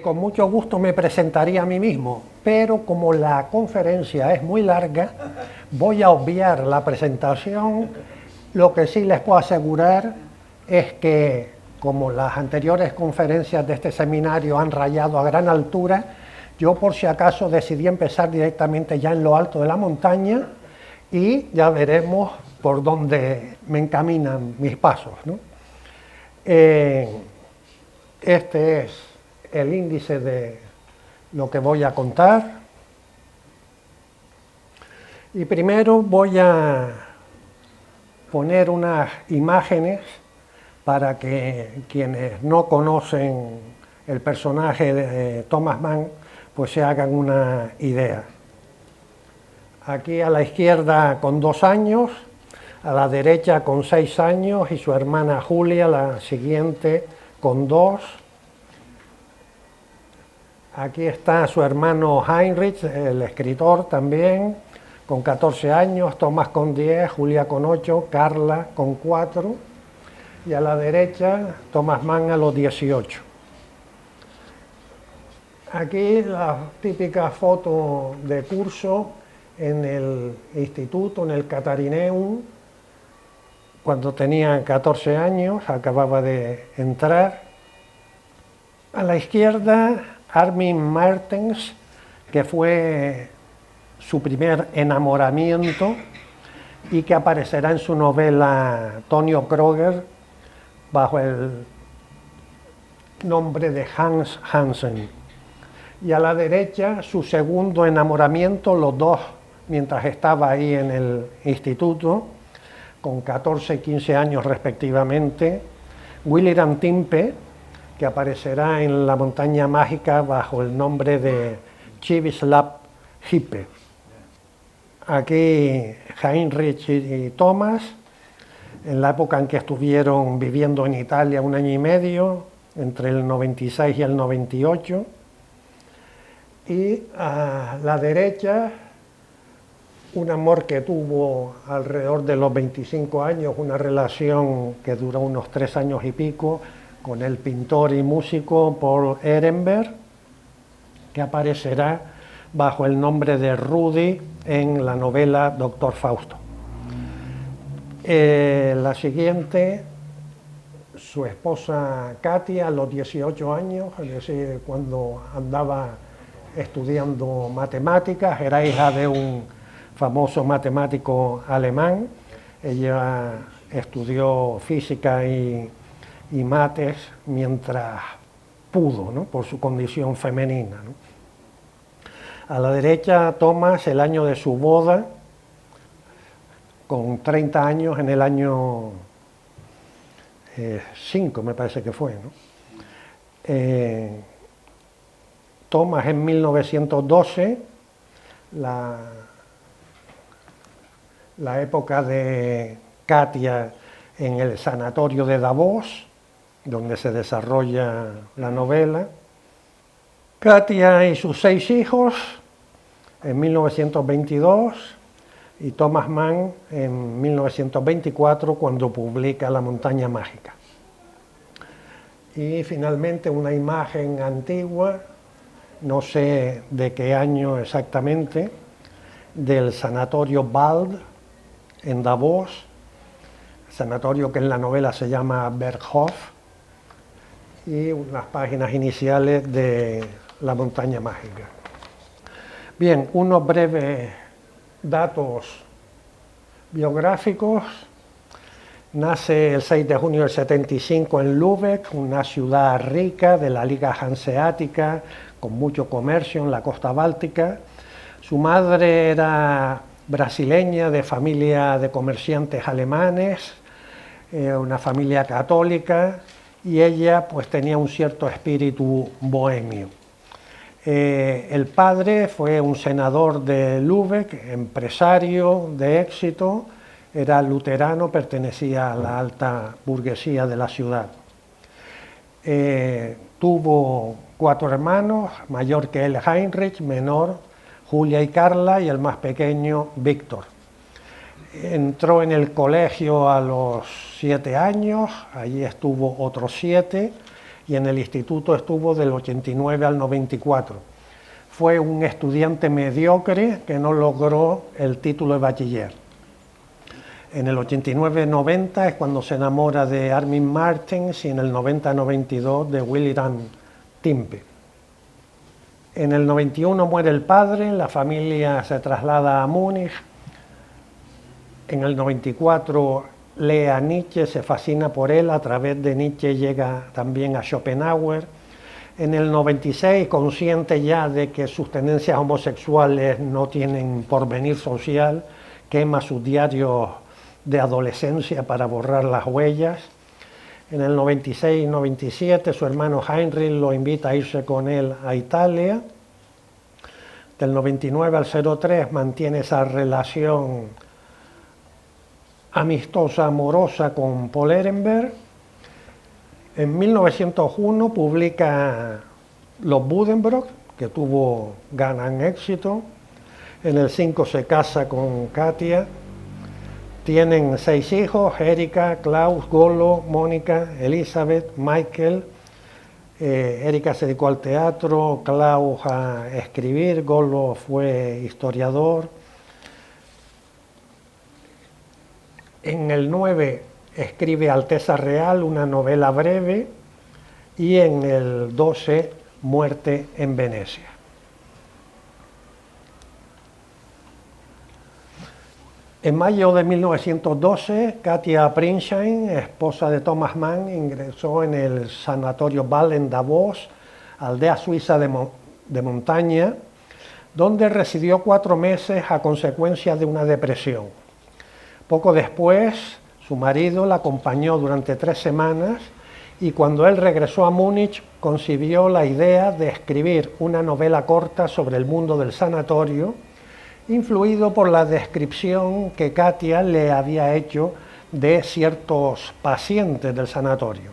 Con mucho gusto me presentaría a mí mismo, pero como la conferencia es muy larga, voy a obviar la presentación. Lo que sí les puedo asegurar es que, como las anteriores conferencias de este seminario han rayado a gran altura, yo por si acaso decidí empezar directamente ya en lo alto de la montaña y ya veremos por dónde me encaminan mis pasos, ¿no? Este es el índice de lo que voy a contar. Y primero voy a poner unas imágenes para que quienes no conocen el personaje de Thomas Mann pues se hagan una idea. Aquí a la izquierda con 2 años, a la derecha con 6 años y su hermana Julia, la siguiente, con 2. Aquí está su hermano Heinrich, el escritor también, con 14 años, Thomas con 10, Julia con 8, Carla con 4. Y a la derecha, Thomas Mann a los 18. Aquí la típica foto de curso en el instituto, en el Catarineum, cuando tenía 14 años, acababa de entrar. A la izquierda, Armin Mertens, que fue su primer enamoramiento y que aparecerá en su novela Tonio Kroger bajo el nombre de Hans Hansen. Y a la derecha, su segundo enamoramiento, los dos mientras estaba ahí en el instituto, con 14 y 15 años respectivamente, William Timpe, que aparecerá en La montaña mágica bajo el nombre de Chivislav Hippe. Aquí Heinrich y Thomas, en la época en que estuvieron viviendo en Italia 1 año y medio, entre el 96 y el 98. Y a la derecha, un amor que tuvo alrededor de los 25 años, una relación que duró unos 3 años y pico, con el pintor y músico Paul Ehrenberg, que aparecerá bajo el nombre de Rudy en la novela Doctor Fausto. La siguiente, su esposa Katia, a los 18 años, es decir, cuando andaba estudiando matemáticas, era hija de un famoso matemático alemán. Ella estudió física y mates mientras pudo, ¿no?, por su condición femenina, ¿no? A la derecha, Thomas, el año de su boda, con 30 años, en el año 5, me parece que fue, ¿no? Thomas en 1912, la época de Katia en el sanatorio de Davos, donde se desarrolla la novela. Katia y sus 6 hijos en 1922 y Thomas Mann en 1924, cuando publica La montaña mágica. Y finalmente una imagen antigua, no sé de qué año exactamente, del sanatorio Wald en Davos, sanatorio que en la novela se llama Berghof, y unas páginas iniciales de La montaña mágica. Bien, unos breves datos biográficos. Nace el 6 de junio del 75 en Lübeck, una ciudad rica de la Liga Hanseática, con mucho comercio en la costa báltica. Su madre era brasileña, de familia de comerciantes alemanes, una familia católica, y ella pues tenía un cierto espíritu bohemio. El padre fue un senador de Lübeck, empresario de éxito, era luterano, pertenecía a la alta burguesía de la ciudad. Tuvo 4 hermanos, mayor que él Heinrich, menor Julia y Carla, y el más pequeño Víctor. Entró en el colegio a los 7 años, allí estuvo otros 7, y en el instituto estuvo del 89 al 94. Fue un estudiante mediocre que no logró el título de bachiller. En el 89-90 es cuando se enamora de Armin Martens y en el 90-92 de William Timpe. En el 91 muere el padre, la familia se traslada a Múnich. En el 94 lee a Nietzsche, se fascina por él, a través de Nietzsche llega también a Schopenhauer. En el 96, consciente ya de que sus tendencias homosexuales no tienen porvenir social, quema sus diarios de adolescencia para borrar las huellas. En el 96 y 97 su hermano Heinrich lo invita a irse con él a Italia. Del 99 al 03 mantiene esa relación amistosa, amorosa con Paul Ehrenberg. En 1901 publica Los Buddenbrook, que tuvo gran éxito. En el 5 se casa con Katia. Tienen 6 hijos: Erika, Klaus, Golo, Mónica, Elizabeth, Michael. Erika se dedicó al teatro, Klaus a escribir, Golo fue historiador. En el 9 escribe Alteza Real, una novela breve, y en el 12 Muerte en Venecia. En mayo de 1912, Katia Pringsheim, esposa de Thomas Mann, ingresó en el Sanatorio Ball en Davos, aldea suiza de montaña, donde residió 4 meses a consecuencia de una depresión. Poco después, su marido la acompañó durante 3 semanas y cuando él regresó a Múnich, concibió la idea de escribir una novela corta sobre el mundo del sanatorio, influido por la descripción que Katia le había hecho de ciertos pacientes del sanatorio.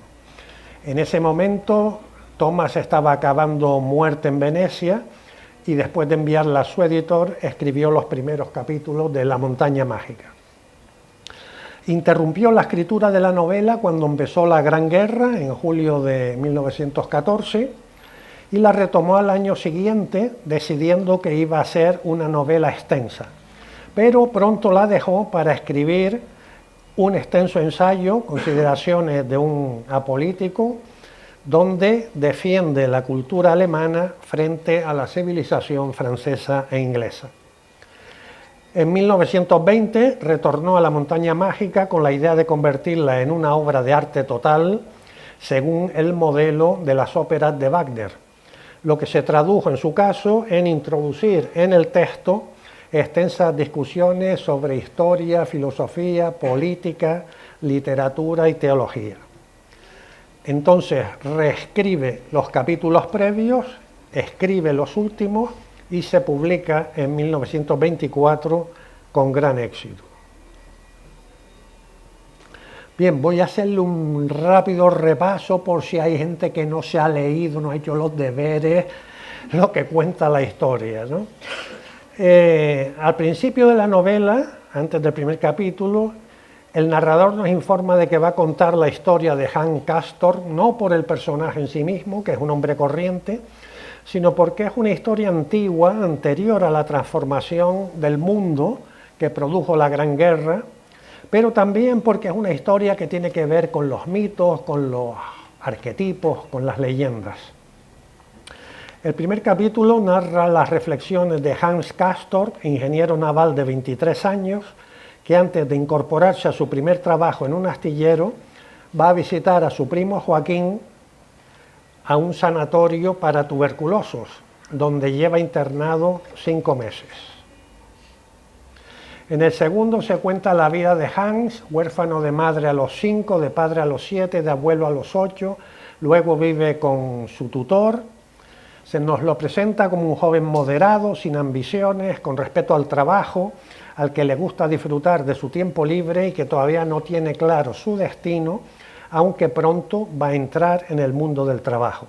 En ese momento, Thomas estaba acabando Muerte en Venecia y después de enviarla a su editor, escribió los primeros capítulos de La montaña mágica. Interrumpió la escritura de la novela cuando empezó la Gran Guerra, en julio de 1914, y la retomó al año siguiente, decidiendo que iba a ser una novela extensa. Pero pronto la dejó para escribir un extenso ensayo, Consideraciones de un apolítico, donde defiende la cultura alemana frente a la civilización francesa e inglesa. En 1920 retornó a La montaña mágica con la idea de convertirla en una obra de arte total, según el modelo de las óperas de Wagner, lo que se tradujo en su caso en introducir en el texto extensas discusiones sobre historia, filosofía, política, literatura y teología. Entonces reescribe los capítulos previos, escribe los últimos y se publica en 1924 con gran éxito. Bien, voy a hacerle un rápido repaso por si hay gente que no se ha leído, no ha hecho los deberes, lo que cuenta la historia, ¿no? Al principio de la novela, antes del primer capítulo, el narrador nos informa de que va a contar la historia de Hans Castorp, no por el personaje en sí mismo, que es un hombre corriente, sino porque es una historia antigua, anterior a la transformación del mundo que produjo la Gran Guerra, pero también porque es una historia que tiene que ver con los mitos, con los arquetipos, con las leyendas. El primer capítulo narra las reflexiones de Hans Castorp, ingeniero naval de 23 años, que antes de incorporarse a su primer trabajo en un astillero, va a visitar a su primo Joaquín a un sanatorio para tuberculosos, donde lleva internado 5 meses. En el segundo se cuenta la vida de Hans, huérfano de madre a los 5, de padre a los 7, de abuelo a los 8, luego vive con su tutor. Se nos lo presenta como un joven moderado, sin ambiciones, con respeto al trabajo, al que le gusta disfrutar de su tiempo libre y que todavía no tiene claro su destino, aunque pronto va a entrar en el mundo del trabajo.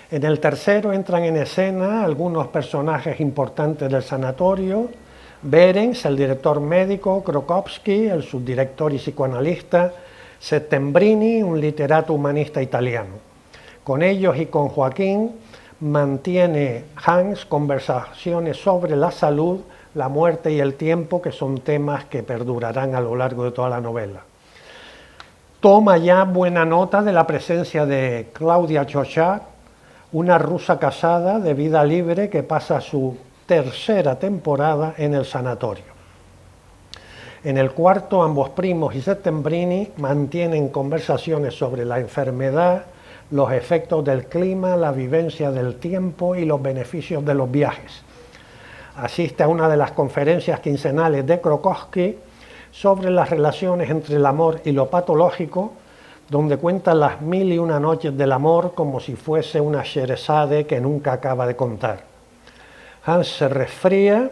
En el tercero entran en escena algunos personajes importantes del sanatorio: Behrens, el director médico, Krokowski, el subdirector y psicoanalista, Settembrini, un literato humanista italiano. Con ellos y con Joaquín mantiene Hans conversaciones sobre la salud, la muerte y el tiempo, que son temas que perdurarán a lo largo de toda la novela. Toma ya buena nota de la presencia de Claudia Chochat, una rusa casada de vida libre que pasa su tercera temporada en el sanatorio. En el cuarto, ambos primos y Settembrini mantienen conversaciones sobre la enfermedad, los efectos del clima, la vivencia del tiempo y los beneficios de los viajes. Asiste a una de las conferencias quincenales de Krokowski sobre las relaciones entre el amor y lo patológico, donde cuenta las 1001 noches del amor como si fuese una Scheherazade que nunca acaba de contar. Hans se resfría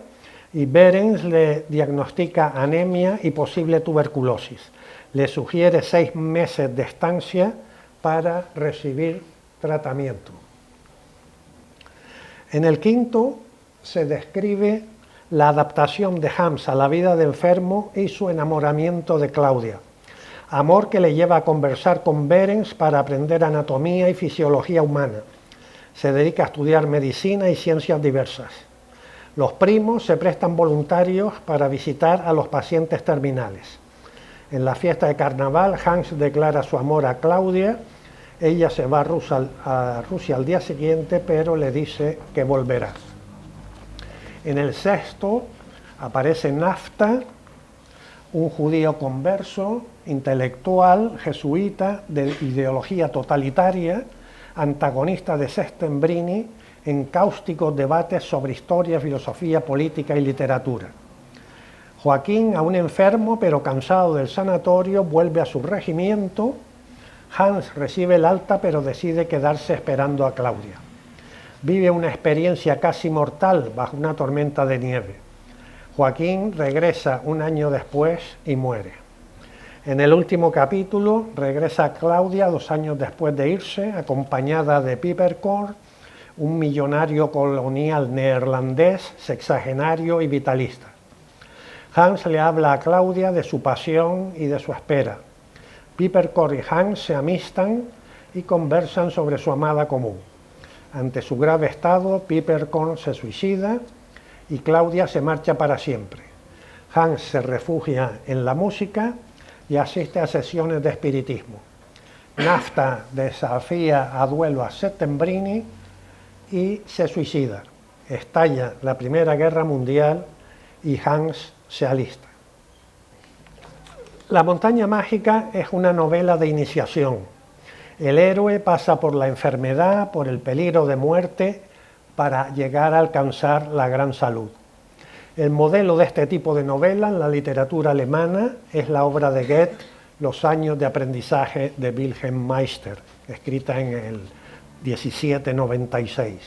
y Behrens le diagnostica anemia y posible tuberculosis. Le sugiere 6 meses de estancia para recibir tratamiento. En el quinto se describe la adaptación de Hans a la vida de enfermo y su enamoramiento de Claudia. Amor que le lleva a conversar con Behrens para aprender anatomía y fisiología humana. Se dedica a estudiar medicina y ciencias diversas. Los primos se prestan voluntarios para visitar a los pacientes terminales. En la fiesta de carnaval, Hans declara su amor a Claudia. Ella se va a Rusia al día siguiente, pero le dice que volverá. En el sexto aparece Nafta, un judío converso, intelectual, jesuita, de ideología totalitaria, antagonista de Settembrini en cáusticos debates sobre historia, filosofía, política y literatura. Joaquín, aún enfermo pero cansado del sanatorio, vuelve a su regimiento. Hans recibe el alta pero decide quedarse esperando a Claudia. Vive una experiencia casi mortal bajo una tormenta de nieve. Joaquín regresa un año después y muere. En el último capítulo regresa Claudia 2 años después de irse, acompañada de Peppercorn, un millonario colonial neerlandés, sexagenario y vitalista. Hans le habla a Claudia de su pasión y de su espera. Peppercorn y Hans se amistan y conversan sobre su amada común. Ante su grave estado, Peppercorn se suicida y Claudia se marcha para siempre. Hans se refugia en la música y asiste a sesiones de espiritismo. Nafta desafía a duelo a Settembrini y se suicida. Estalla la Primera Guerra Mundial y Hans se alista. La montaña mágica es una novela de iniciación. El héroe pasa por la enfermedad, por el peligro de muerte, para llegar a alcanzar la gran salud. El modelo de este tipo de novela en la literatura alemana es la obra de Goethe, Los años de aprendizaje de Wilhelm Meister, escrita en el 1796.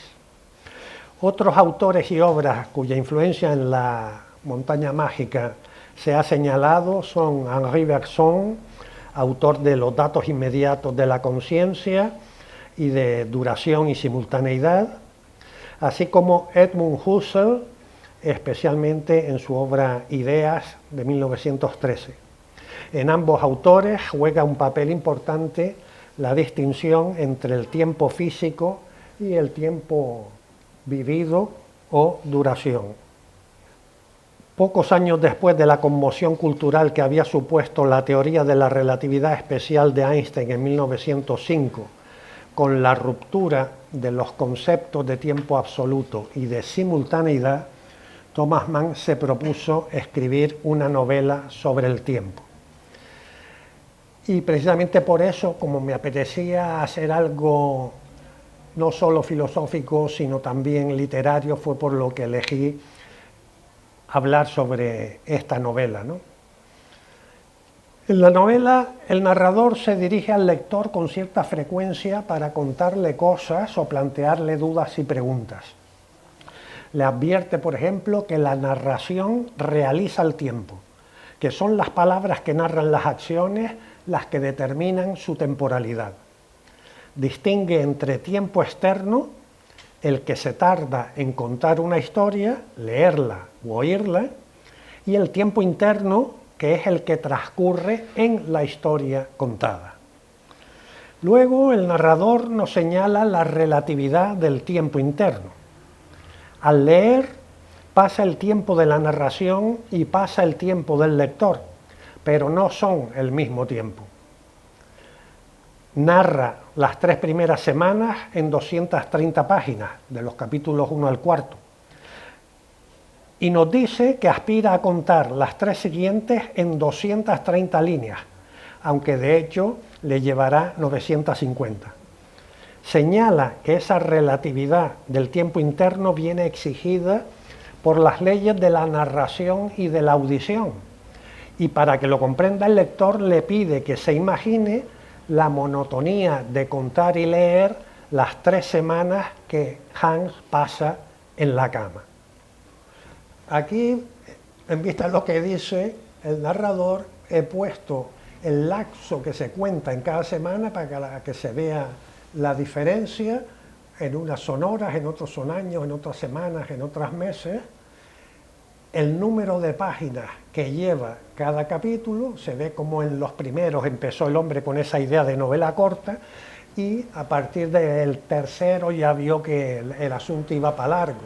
Otros autores y obras cuya influencia en la montaña mágica se ha señalado son Henri Bergson, autor de Los datos inmediatos de la conciencia y de Duración y simultaneidad, así como Edmund Husserl, especialmente en su obra Ideas de 1913. En ambos autores juega un papel importante la distinción entre el tiempo físico y el tiempo vivido o duración. Pocos años después de la conmoción cultural que había supuesto la teoría de la relatividad especial de Einstein en 1905, con la ruptura de los conceptos de tiempo absoluto y de simultaneidad, Thomas Mann se propuso escribir una novela sobre el tiempo. Y precisamente por eso, como me apetecía hacer algo no solo filosófico, sino también literario, fue por lo que elegí hablar sobre esta novela, ¿no? En la novela, el narrador se dirige al lector con cierta frecuencia para contarle cosas o plantearle dudas y preguntas. Le advierte, por ejemplo, que la narración realiza el tiempo, que son las palabras que narran las acciones las que determinan su temporalidad. Distingue entre tiempo externo, el que se tarda en contar una historia, leerla o oírla, y el tiempo interno, que es el que transcurre en la historia contada. Luego el narrador nos señala la relatividad del tiempo interno. Al leer pasa el tiempo de la narración y pasa el tiempo del lector, pero no son el mismo tiempo. Narra las 3 primeras semanas en 230 páginas, de los capítulos 1 al 4. Y nos dice que aspira a contar las 3 siguientes en 230 líneas, aunque de hecho le llevará 950. Señala que esa relatividad del tiempo interno viene exigida por las leyes de la narración y de la audición. Y para que lo comprenda el lector le pide que se imagine la monotonía de contar y leer las 3 semanas que Hans pasa en la cama. Aquí, en vista de lo que dice el narrador, he puesto el lapso que se cuenta en cada semana para que se vea la diferencia. En unas son horas, en otros son años, en otras semanas, en otros meses. El número de páginas que lleva cada capítulo, se ve como en los primeros empezó el hombre con esa idea de novela corta y a partir del tercero ya vio que el asunto iba para largo.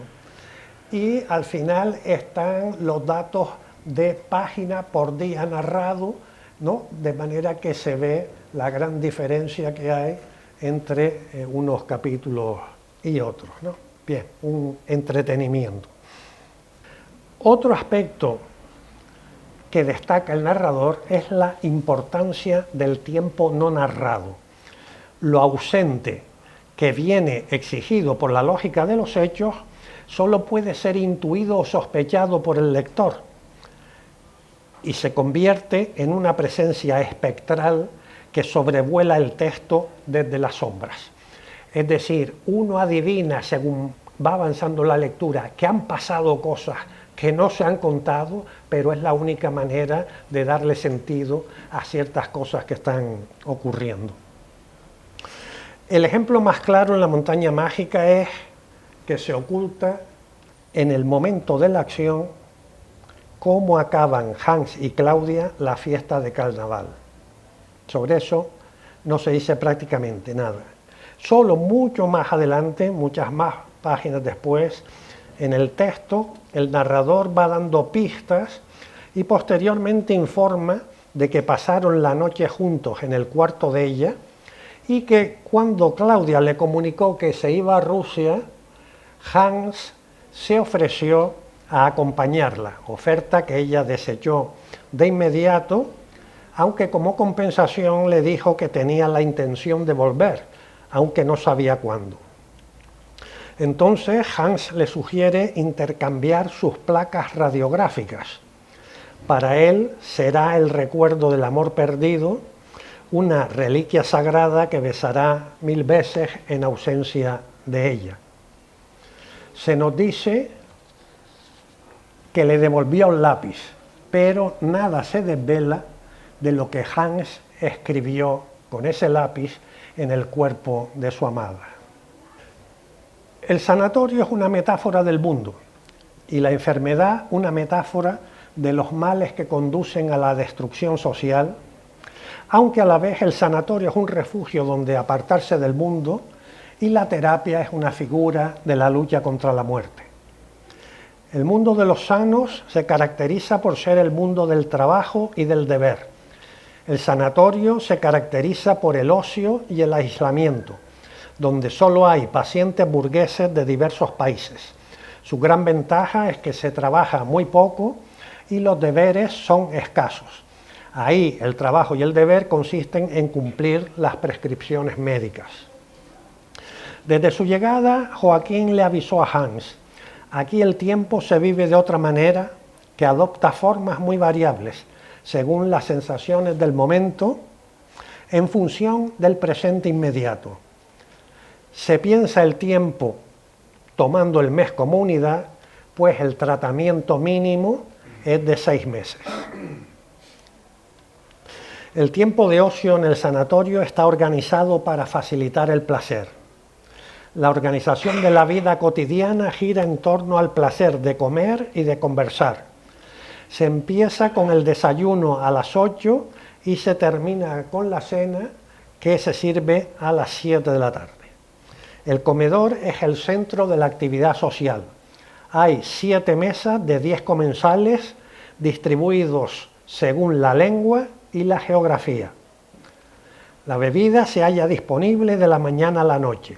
Y al final están los datos de página por día narrado, ¿no? De manera que se ve la gran diferencia que hay entre unos capítulos y otros, ¿no? Bien, un entretenimiento. Otro aspecto que destaca el narrador es la importancia del tiempo no narrado. Lo ausente que viene exigido por la lógica de los hechos solo puede ser intuido o sospechado por el lector y se convierte en una presencia espectral que sobrevuela el texto desde las sombras. Es decir, uno adivina según va avanzando la lectura que han pasado cosas que no se han contado, pero es la única manera de darle sentido a ciertas cosas que están ocurriendo. El ejemplo más claro en La montaña mágica es que se oculta en el momento de la acción cómo acaban Hans y Claudia la fiesta de carnaval. Sobre eso no se dice prácticamente nada. Solo mucho más adelante, muchas más páginas después, en el texto el narrador va dando pistas y posteriormente informa de que pasaron la noche juntos en el cuarto de ella y que cuando Claudia le comunicó que se iba a Rusia, Hans se ofreció a acompañarla, oferta que ella desechó de inmediato, aunque como compensación le dijo que tenía la intención de volver, aunque no sabía cuándo. Entonces Hans le sugiere intercambiar sus placas radiográficas. Para él será el recuerdo del amor perdido, una reliquia sagrada que besará 1000 veces en ausencia de ella. Se nos dice que le devolvió un lápiz, pero nada se desvela de lo que Hans escribió con ese lápiz en el cuerpo de su amada. El sanatorio es una metáfora del mundo y la enfermedad una metáfora de los males que conducen a la destrucción social, aunque a la vez el sanatorio es un refugio donde apartarse del mundo y la terapia es una figura de la lucha contra la muerte. El mundo de los sanos se caracteriza por ser el mundo del trabajo y del deber. El sanatorio se caracteriza por el ocio y el aislamiento, donde solo hay pacientes burgueses de diversos países. Su gran ventaja es que se trabaja muy poco y los deberes son escasos. Ahí el trabajo y el deber consisten en cumplir las prescripciones médicas. Desde su llegada, Joaquín le avisó a Hans: aquí el tiempo se vive de otra manera, que adopta formas muy variables, según las sensaciones del momento, en función del presente inmediato. Se piensa el tiempo tomando el mes como unidad, pues el tratamiento mínimo es de 6 meses. El tiempo de ocio en el sanatorio está organizado para facilitar el placer. La organización de la vida cotidiana gira en torno al placer de comer y de conversar. Se empieza con el desayuno a las 8 y se termina con la cena, que se sirve a las 7 de la tarde. El comedor es el centro de la actividad social. Hay 7 mesas de 10 comensales distribuidos según la lengua y la geografía. La bebida se halla disponible de la mañana a la noche.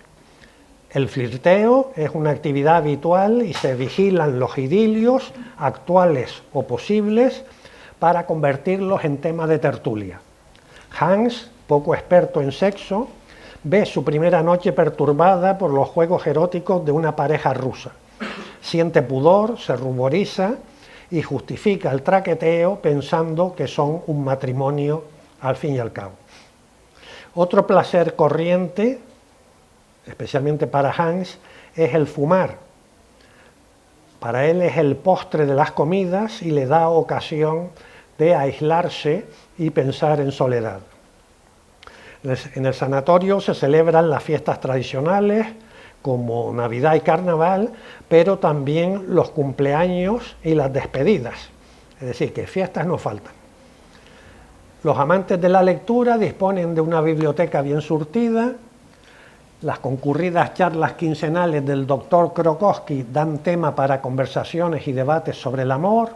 El flirteo es una actividad habitual y se vigilan los idilios actuales o posibles para convertirlos en tema de tertulia. Hans, poco experto en sexo, ve su primera noche perturbada por los juegos eróticos de una pareja rusa. Siente pudor, se ruboriza y justifica el traqueteo pensando que son un matrimonio al fin y al cabo. Otro placer corriente, especialmente para Hans, es el fumar. Para él es el postre de las comidas y le da ocasión de aislarse y pensar en soledad. En el sanatorio se celebran las fiestas tradicionales como Navidad y Carnaval, pero también los cumpleaños y las despedidas. Es decir, que fiestas no faltan. Los amantes de la lectura disponen de una biblioteca bien surtida. Las concurridas charlas quincenales del doctor Krokowski dan tema para conversaciones y debates sobre el amor.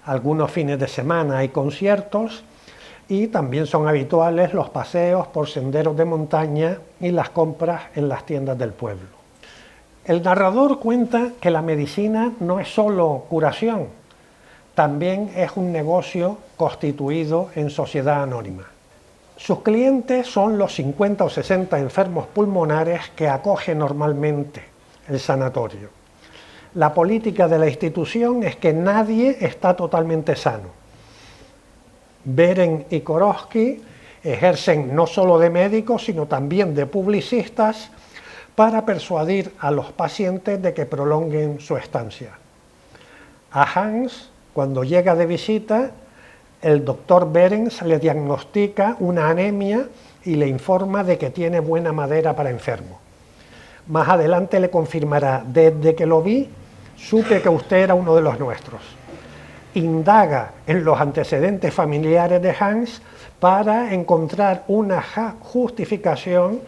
Algunos fines de semana hay conciertos y también son habituales los paseos por senderos de montaña y las compras en las tiendas del pueblo. El narrador cuenta que la medicina no es solo curación, también es un negocio constituido en sociedad anónima. Sus clientes son los 50 o 60 enfermos pulmonares que acoge normalmente el sanatorio. La política de la institución es que nadie está totalmente sano. Beren y Korowski ejercen no solo de médicos, sino también de publicistas para persuadir a los pacientes de que prolonguen su estancia. A Hans, cuando llega de visita, el doctor Behrens le diagnostica una anemia y le informa de que tiene buena madera para enfermo. Más adelante le confirmará: desde que lo vi, supe que usted era uno de los nuestros. Indaga en los antecedentes familiares de Hans para encontrar una justificación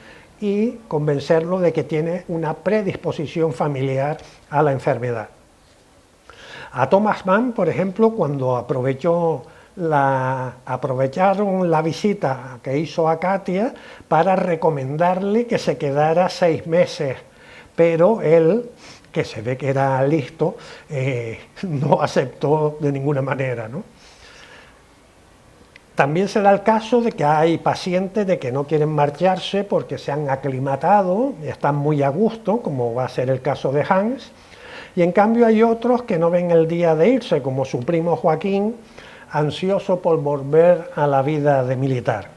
y convencerlo de que tiene una predisposición familiar a la enfermedad. A Thomas Mann, por ejemplo, cuando aprovecharon la visita que hizo a Katia para recomendarle que se quedara 6 meses, pero él, que se ve que era listo, no aceptó de ninguna manera, ¿no? También se da el caso de que hay pacientes de que no quieren marcharse porque se han aclimatado, están muy a gusto, como va a ser el caso de Hans, y en cambio hay otros que no ven el día de irse, como su primo Joaquín, ansioso por volver a la vida de militar.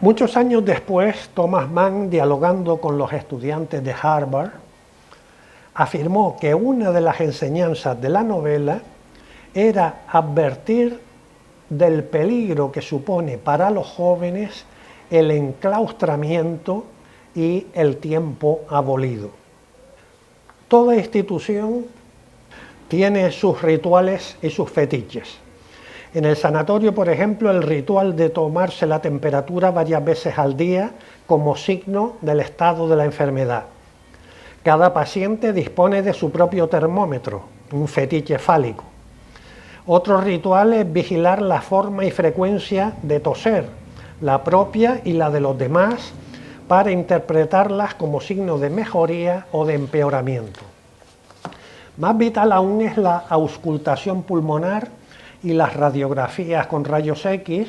Muchos años después, Thomas Mann, dialogando con los estudiantes de Harvard, afirmó que una de las enseñanzas de la novela era advertir del peligro que supone para los jóvenes el enclaustramiento y el tiempo abolido. Toda institución tiene sus rituales y sus fetiches. En el sanatorio, por ejemplo, el ritual de tomarse la temperatura varias veces al día como signo del estado de la enfermedad. Cada paciente dispone de su propio termómetro, un fetiche fálico. Otro ritual es vigilar la forma y frecuencia de toser, la propia y la de los demás, para interpretarlas como signo de mejoría o de empeoramiento. Más vital aún es la auscultación pulmonar y las radiografías con rayos X,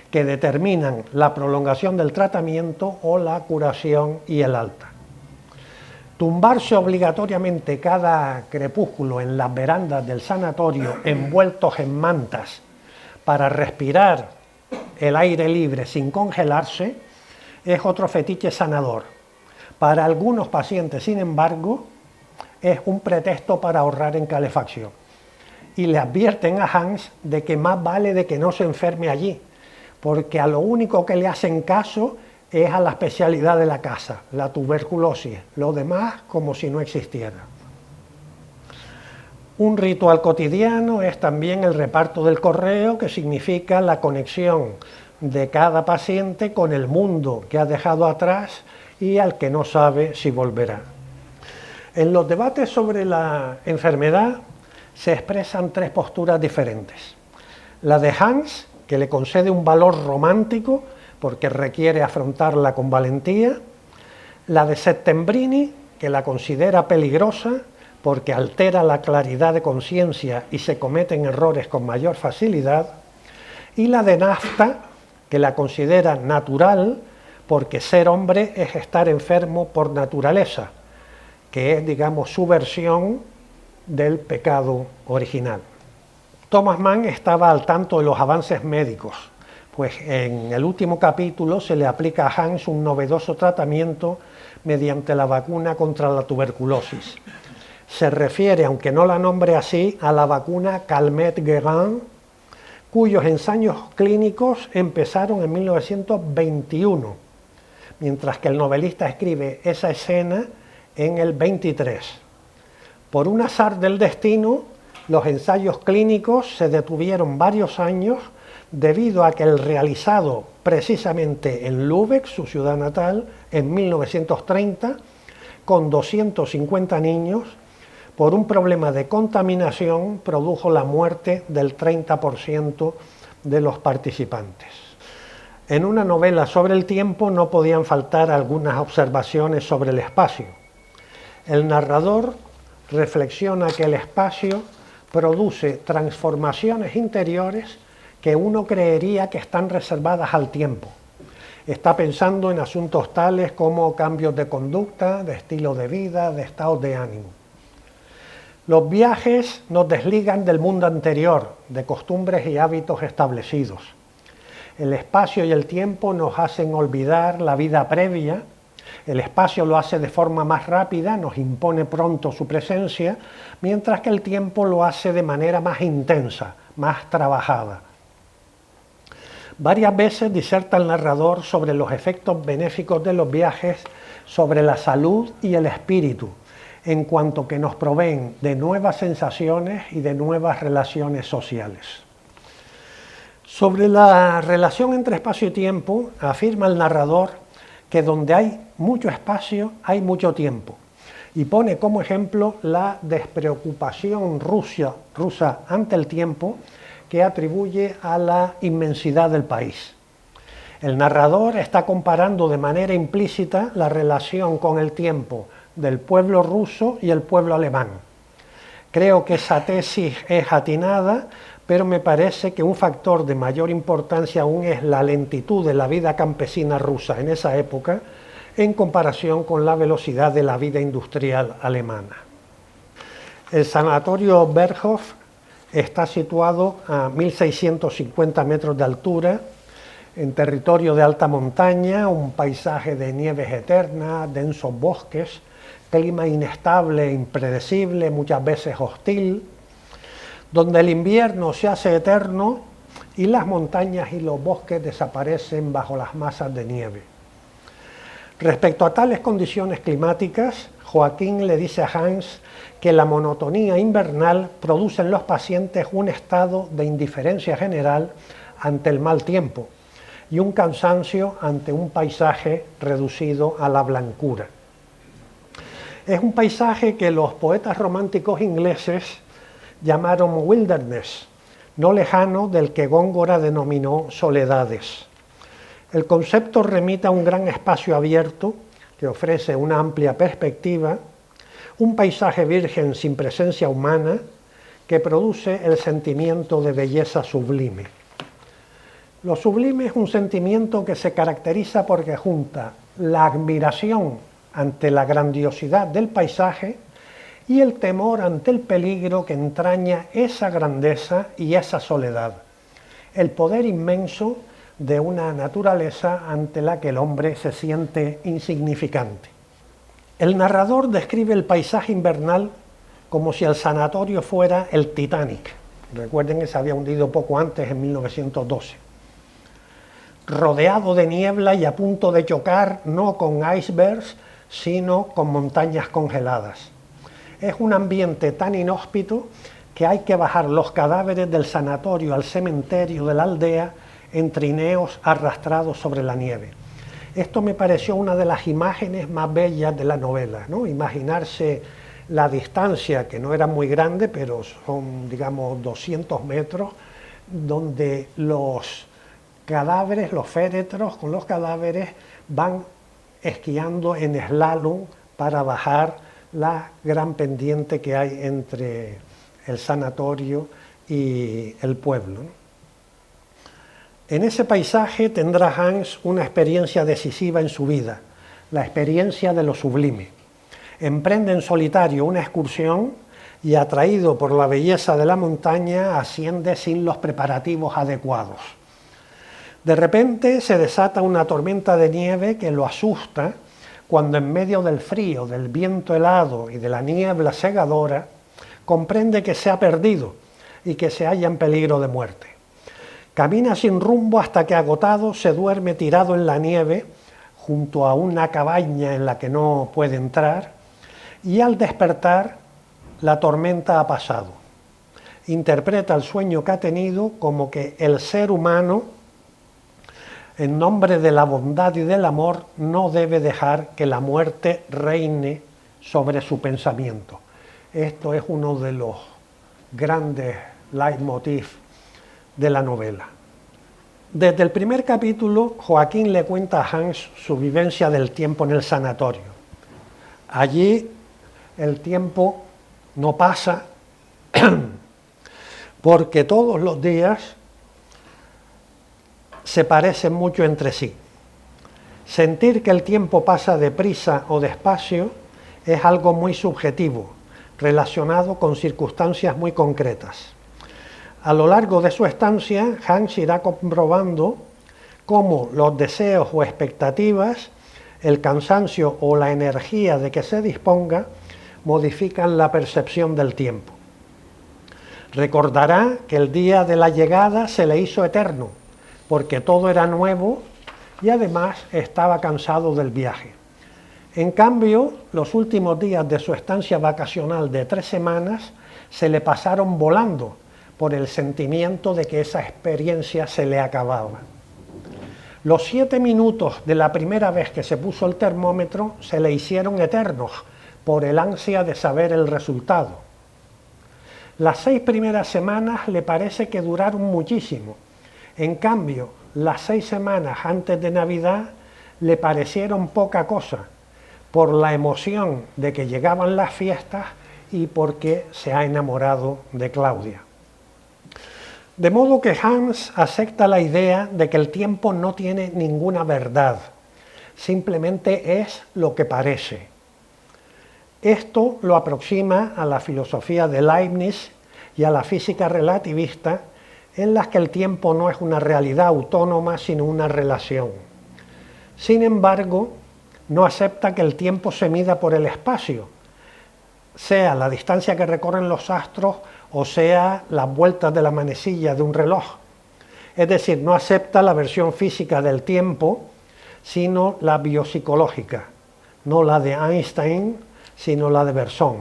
que determinan la prolongación del tratamiento o la curación y el alta. Tumbarse obligatoriamente cada crepúsculo en las verandas del sanatorio envueltos en mantas para respirar el aire libre sin congelarse es otro fetiche sanador. Para algunos pacientes, sin embargo, es un pretexto para ahorrar en calefacción. Y le advierten a Hans de que más vale de que no se enferme allí, porque a lo único que le hacen caso es a la especialidad de la casa, la tuberculosis, lo demás como si no existiera. Un ritual cotidiano es también el reparto del correo, que significa la conexión de cada paciente con el mundo que ha dejado atrás y al que no sabe si volverá. En los debates sobre la enfermedad se expresan tres posturas diferentes. La de Hans, que le concede un valor romántico porque requiere afrontarla con valentía. La de Settembrini, que la considera peligrosa porque altera la claridad de conciencia y se cometen errores con mayor facilidad. Y la de Nafta, que la considera natural porque ser hombre es estar enfermo por naturaleza, que es, digamos, su versión del pecado original. Thomas Mann estaba al tanto de los avances médicos, pues en el último capítulo se le aplica a Hans un novedoso tratamiento mediante la vacuna contra la tuberculosis. Se refiere, aunque no la nombre así, a la vacuna Calmette-Guerin, cuyos ensayos clínicos empezaron en 1921, mientras que el novelista escribe esa escena en el 23. Por un azar del destino, los ensayos clínicos se detuvieron varios años debido a que el realizado precisamente en Lübeck, su ciudad natal, en 1930, con 250 niños, por un problema de contaminación, produjo la muerte del 30% de los participantes. En una novela sobre el tiempo no podían faltar algunas observaciones sobre el espacio. El narrador reflexiona que el espacio produce transformaciones interiores que uno creería que están reservadas al tiempo. Está pensando en asuntos tales como cambios de conducta, de estilo de vida, de estados de ánimo. Los viajes nos desligan del mundo anterior, de costumbres y hábitos establecidos. El espacio y el tiempo nos hacen olvidar la vida previa. El espacio lo hace de forma más rápida, nos impone pronto su presencia, mientras que el tiempo lo hace de manera más intensa, más trabajada. Varias veces diserta el narrador sobre los efectos benéficos de los viajes sobre la salud y el espíritu, en cuanto que nos proveen de nuevas sensaciones y de nuevas relaciones sociales. Sobre la relación entre espacio y tiempo, afirma el narrador que donde hay mucho espacio hay mucho tiempo, y pone como ejemplo la despreocupación rusa ante el tiempo que atribuye a la inmensidad del país. El narrador está comparando de manera implícita la relación con el tiempo del pueblo ruso y el pueblo alemán. Creo que esa tesis es atinada, pero me parece que un factor de mayor importancia aún es la lentitud de la vida campesina rusa en esa época en comparación con la velocidad de la vida industrial alemana. El sanatorio Berghof está situado a 1.650 metros de altura, en territorio de alta montaña, un paisaje de nieves eternas, densos bosques, clima inestable e impredecible, muchas veces hostil, donde el invierno se hace eterno y las montañas y los bosques desaparecen bajo las masas de nieve. Respecto a tales condiciones climáticas, Joaquín le dice a Hans que la monotonía invernal produce en los pacientes un estado de indiferencia general ante el mal tiempo y un cansancio ante un paisaje reducido a la blancura. Es un paisaje que los poetas románticos ingleses llamaron wilderness, no lejano del que Góngora denominó soledades. El concepto remite a un gran espacio abierto que ofrece una amplia perspectiva, un paisaje virgen sin presencia humana que produce el sentimiento de belleza sublime. Lo sublime es un sentimiento que se caracteriza porque junta la admiración ante la grandiosidad del paisaje y el temor ante el peligro que entraña esa grandeza y esa soledad, el poder inmenso de una naturaleza ante la que el hombre se siente insignificante. El narrador describe el paisaje invernal como si el sanatorio fuera el Titanic. Recuerden que se había hundido poco antes, en 1912. Rodeado de niebla y a punto de chocar no con icebergs, sino con montañas congeladas. Es un ambiente tan inhóspito que hay que bajar los cadáveres del sanatorio al cementerio de la aldea en trineos arrastrados sobre la nieve. Esto me pareció una de las imágenes más bellas de la novela, ¿no? Imaginarse la distancia, que no era muy grande, pero son, digamos, 200 metros, donde los cadáveres, los féretros con los cadáveres van esquiando en slalom para bajar la gran pendiente que hay entre el sanatorio y el pueblo, ¿no? En ese paisaje tendrá Hans una experiencia decisiva en su vida, la experiencia de lo sublime. Emprende en solitario una excursión y, atraído por la belleza de la montaña, asciende sin los preparativos adecuados. De repente se desata una tormenta de nieve que lo asusta cuando, en medio del frío, del viento helado y de la niebla cegadora, comprende que se ha perdido y que se halla en peligro de muerte. Camina sin rumbo hasta que, agotado, se duerme tirado en la nieve junto a una cabaña en la que no puede entrar, y al despertar la tormenta ha pasado. Interpreta el sueño que ha tenido como que el ser humano, en nombre de la bondad y del amor, no debe dejar que la muerte reine sobre su pensamiento. Esto es uno de los grandes leitmotiv de la novela. Desde el primer capítulo, Joaquín le cuenta a Hans su vivencia del tiempo en el sanatorio. Allí el tiempo no pasa porque todos los días se parecen mucho entre sí. Sentir que el tiempo pasa deprisa o despacio es algo muy subjetivo, relacionado con circunstancias muy concretas. A lo largo de su estancia, Hans irá comprobando cómo los deseos o expectativas, el cansancio o la energía de que se disponga modifican la percepción del tiempo. Recordará que el día de la llegada se le hizo eterno, porque todo era nuevo y además estaba cansado del viaje. En cambio, los últimos días de su estancia vacacional de 3 semanas se le pasaron volando por el sentimiento de que esa experiencia se le acababa. Los 7 minutos de la primera vez que se puso el termómetro se le hicieron eternos por el ansia de saber el resultado. Las 6 primeras semanas le parece que duraron muchísimo. En cambio, las 6 semanas antes de Navidad le parecieron poca cosa, por la emoción de que llegaban las fiestas y porque se ha enamorado de Claudia. De modo que Hans acepta la idea de que el tiempo no tiene ninguna verdad, simplemente es lo que parece. Esto lo aproxima a la filosofía de Leibniz y a la física relativista, en las que el tiempo no es una realidad autónoma, sino una relación. Sin embargo, no acepta que el tiempo se mida por el espacio, sea la distancia que recorren los astros o sea las vueltas de la manecilla de un reloj. Es decir, no acepta la versión física del tiempo, sino la biopsicológica, no la de Einstein, sino la de Bergson.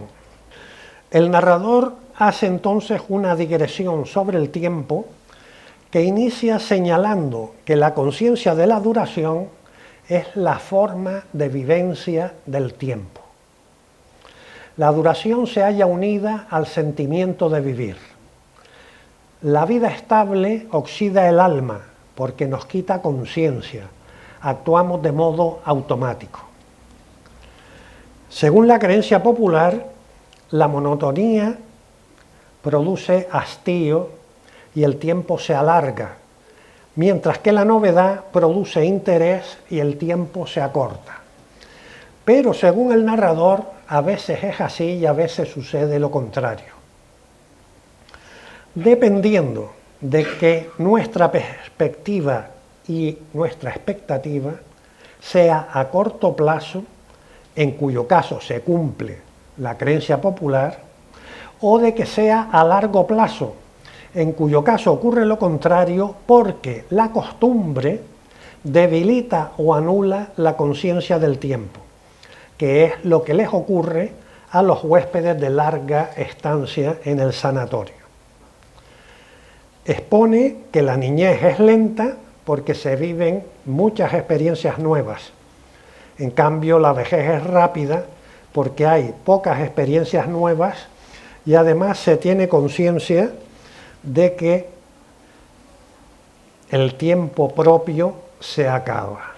El narrador hace entonces una digresión sobre el tiempo que inicia señalando que la conciencia de la duración es la forma de vivencia del tiempo. La duración se halla unida al sentimiento de vivir. La vida estable oxida el alma porque nos quita conciencia, actuamos de modo automático. Según la creencia popular, la monotonía produce hastío y el tiempo se alarga, mientras que la novedad produce interés y el tiempo se acorta. Pero según el narrador, a veces es así y a veces sucede lo contrario. Dependiendo de que nuestra perspectiva y nuestra expectativa sea a corto plazo, en cuyo caso se cumple la creencia popular, o de que sea a largo plazo, en cuyo caso ocurre lo contrario, porque la costumbre debilita o anula la conciencia del tiempo, que es lo que les ocurre a los huéspedes de larga estancia en el sanatorio. Expone que la niñez es lenta porque se viven muchas experiencias nuevas. En cambio, la vejez es rápida porque hay pocas experiencias nuevas y además se tiene conciencia de que el tiempo propio se acaba.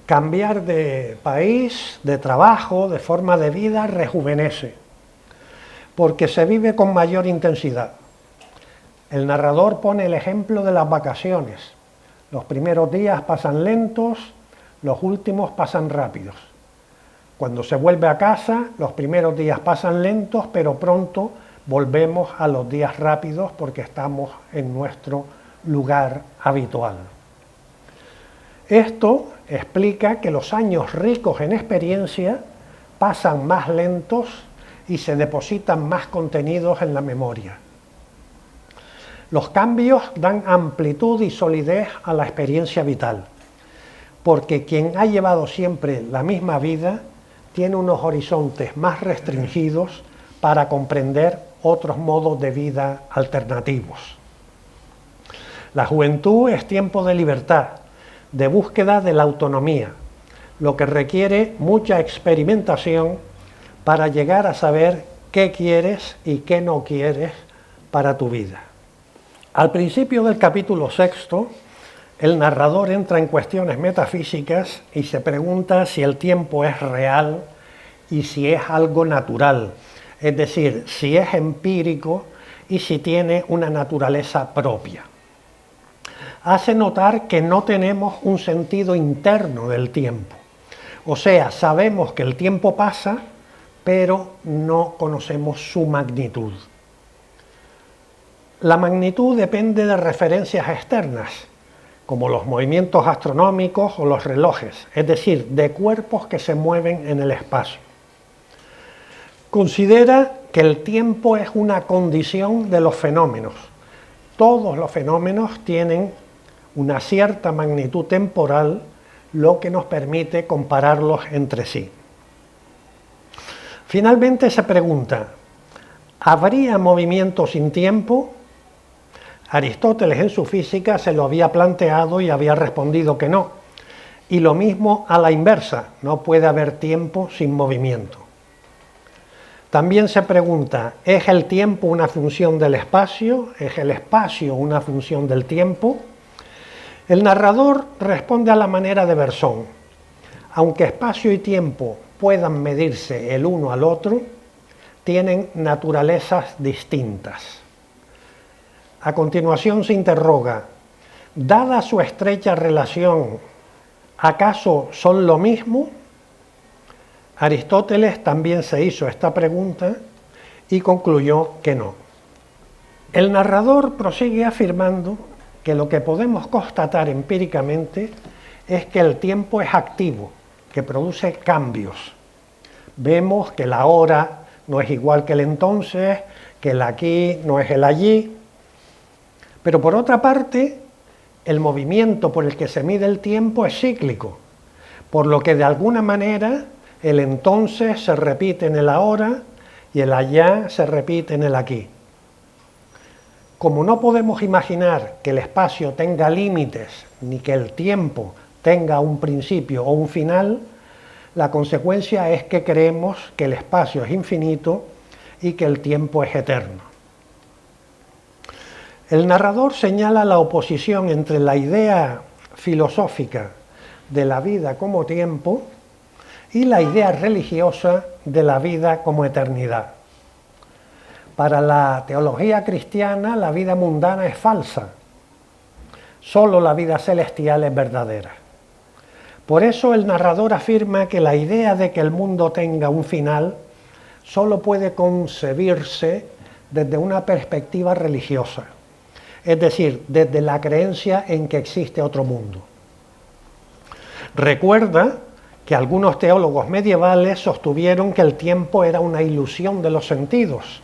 Cambiar de país, de trabajo, de forma de vida rejuvenece, porque se vive con mayor intensidad. El narrador pone el ejemplo de las vacaciones. Los primeros días pasan lentos, los últimos pasan rápidos. Cuando se vuelve a casa, los primeros días pasan lentos, pero pronto volvemos a los días rápidos porque estamos en nuestro lugar habitual. Esto explica que los años ricos en experiencia pasan más lentos y se depositan más contenidos en la memoria. Los cambios dan amplitud y solidez a la experiencia vital, porque quien ha llevado siempre la misma vida tiene unos horizontes más restringidos para comprender otros modos de vida alternativos. La juventud es tiempo de libertad, de búsqueda de la autonomía, lo que requiere mucha experimentación para llegar a saber qué quieres y qué no quieres para tu vida. Al principio del capítulo 6, el narrador entra en cuestiones metafísicas y se pregunta si el tiempo es real y si es algo natural, es decir, si es empírico y si tiene una naturaleza propia. Hace notar que no tenemos un sentido interno del tiempo, o sea, sabemos que el tiempo pasa, pero no conocemos su magnitud. La magnitud depende de referencias externas, como los movimientos astronómicos o los relojes, es decir, de cuerpos que se mueven en el espacio. Considera que el tiempo es una condición de los fenómenos. Todos los fenómenos tienen una cierta magnitud temporal, lo que nos permite compararlos entre sí. Finalmente se pregunta, ¿habría movimiento sin tiempo? Aristóteles en su física se lo había planteado y había respondido que no. Y lo mismo a la inversa, no puede haber tiempo sin movimiento. También se pregunta, ¿es el tiempo una función del espacio? ¿Es el espacio una función del tiempo? El narrador responde a la manera de Bersón. Aunque espacio y tiempo puedan medirse el uno al otro, tienen naturalezas distintas. A continuación se interroga, dada su estrecha relación, ¿acaso son lo mismo? Aristóteles también se hizo esta pregunta y concluyó que no. El narrador prosigue afirmando que lo que podemos constatar empíricamente es que el tiempo es activo, que produce cambios. Vemos que la hora no es igual que el entonces, que el aquí no es el allí. Pero por otra parte, el movimiento por el que se mide el tiempo es cíclico, por lo que de alguna manera el entonces se repite en el ahora y el allá se repite en el aquí. Como no podemos imaginar que el espacio tenga límites ni que el tiempo tenga un principio o un final, la consecuencia es que creemos que el espacio es infinito y que el tiempo es eterno. El narrador señala la oposición entre la idea filosófica de la vida como tiempo y la idea religiosa de la vida como eternidad. Para la teología cristiana, la vida mundana es falsa. Solo la vida celestial es verdadera. Por eso el narrador afirma que la idea de que el mundo tenga un final solo puede concebirse desde una perspectiva religiosa, es decir, desde la creencia en que existe otro mundo. Recuerda que algunos teólogos medievales sostuvieron que el tiempo era una ilusión de los sentidos,